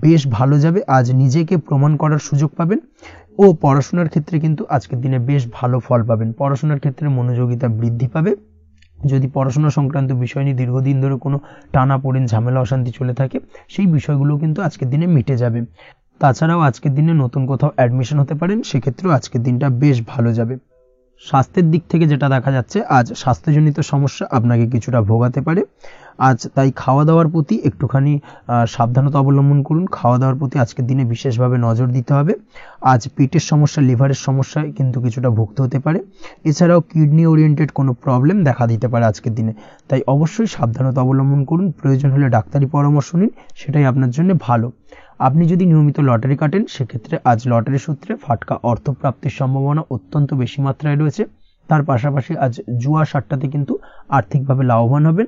বেশ ভালো যাবে। আজ নিজেকে প্রমাণ করার সুযোগ পাবেন ও পড়াশোনার ক্ষেত্রে কিন্তু আজকের দিনে বেশ ভালো ফল পাবেন। পড়াশোনার ক্ষেত্রে মনোযোগিতা বৃদ্ধি পাবে। যদি পড়াশোনা সংক্রান্ত বিষয় নিয়ে দীর্ঘদিন ধরে কোনো টানাপোড়েন, ঝামেলা, অশান্তি চলে থাকে, সেই বিষয়গুলো কিন্তু আজকের দিনে মিটে যাবে। তাছাড়াও আজকের দিনে নতুন কোথাও অ্যাডমিশন হতে পারেন, সেক্ষেত্রেও আজকের দিনটা বেশ ভালো যাবে। স্বাস্থ্যের দিক থেকে যেটা দেখা যাচ্ছে, আজ স্বাস্থ্যজনিত সমস্যা আপনাকে কিছুটা ভোগাতে পারে। আজ তাই খাওয়া দাওয়ার প্রতি একটুখানি সাবধানতা অবলম্বন করুন। খাওয়া দাওয়ার প্রতি আজকের দিনে বিশেষভাবে নজর দিতে হবে। আজ পেটের সমস্যা, লিভারের সমস্যায় কিন্তু কিছুটা ভুগতে হতে পারে। এছাড়াও কিডনি ওরিয়েন্টেড কোনো প্রবলেম দেখা দিতে পারে আজকের দিনে, তাই অবশ্যই সাবধানতা অবলম্বন করুন। প্রয়োজন হলে ডাক্তারি পরামর্শ নিন, সেটাই আপনার জন্য ভালো। আপনি যদি নিয়মিত লটারি কাটেন, সেক্ষেত্রে আজ লটারি সূত্রে ফাটকা অর্থপ্রাপ্তির সম্ভাবনা অত্যন্ত বেশি মাত্রায় রয়েছে। তার পাশাপাশি আজ জুয়া সাট্টাতে কিন্তু আর্থিকভাবে লাভবান হবেন।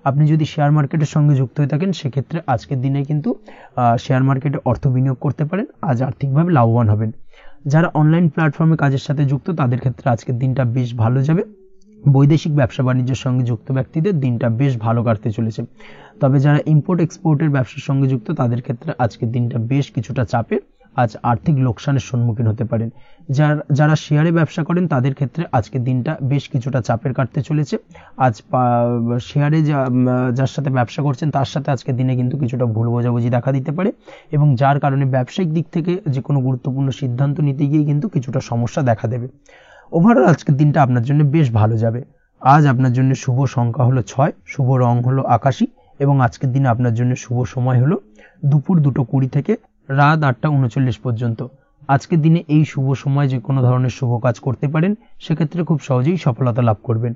আপনি যদি শেয়ার মার্কেটের সঙ্গে যুক্ত হয়ে থাকেন, সেক্ষেত্রে আজকের দিনে কিন্তু শেয়ার মার্কেটে অর্থ বিনিয়োগ করতে পারেন, আজ আর্থিকভাবে লাভবান হবেন। যারা অনলাইন প্ল্যাটফর্মে কাজের সাথে যুক্ত, তাদের ক্ষেত্রে আজকের দিনটা বেশ ভালো যাবে। বৈদেশিক ব্যবসা বাণিজ্যের সঙ্গে যুক্ত ব্যক্তিদের দিনটা বেশ ভালো কাটতে চলেছে। তবে যারা ইম্পোর্ট এক্সপোর্টের ব্যবসার সঙ্গে যুক্ত, তাদের ক্ষেত্রে আজকের দিনটা বেশ কিছুটা চাপের। আজ আর্থিক লোকসানের সম্মুখীন হতে পারেন। যারা শেয়ারে ব্যবসা করেন, তাদের ক্ষেত্রে আজকের দিনটা বেশ কিছুটা চাপের কাটতে চলেছে। আজ শেয়ারে যার সাথে ব্যবসা করছেন, তার সাথে আজকের দিনে কিন্তু কিছুটা ভুল বোঝাবুঝি দেখা দিতে পারে, এবং যার কারণে ব্যবসায়িক দিক থেকে যে কোনো গুরুত্বপূর্ণ সিদ্ধান্ত নিতে গিয়ে কিন্তু কিছুটা সমস্যা দেখা দেবে। ওভারঅল আজকের দিনটা আপনার জন্য বেশ ভালো যাবে। আজ আপনার জন্য শুভ সংখ্যা হলো 6, শুভ রং হলো আকাশী, এবং আজকের দিনে আপনার জন্য শুভ সময় হলো দুপুর 2:20 থেকে রাত 8:39 পর্যন্ত। আজকের দিনে এই শুভ সময় যে কোনো ধরনের শুভ কাজ করতে পারেন, সেক্ষেত্রে খুব সহজেই সফলতা লাভ করবেন।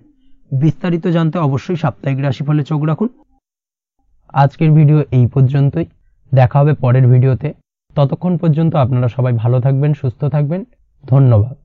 বিস্তারিত জানতে অবশ্যই সাপ্তাহিক রাশিফলে চোখ রাখুন। আজকের ভিডিও এই পর্যন্তই, দেখা হবে পরের ভিডিওতে। ততক্ষণ পর্যন্ত আপনারা সবাই ভালো থাকবেন, সুস্থ থাকবেন। ধন্যবাদ।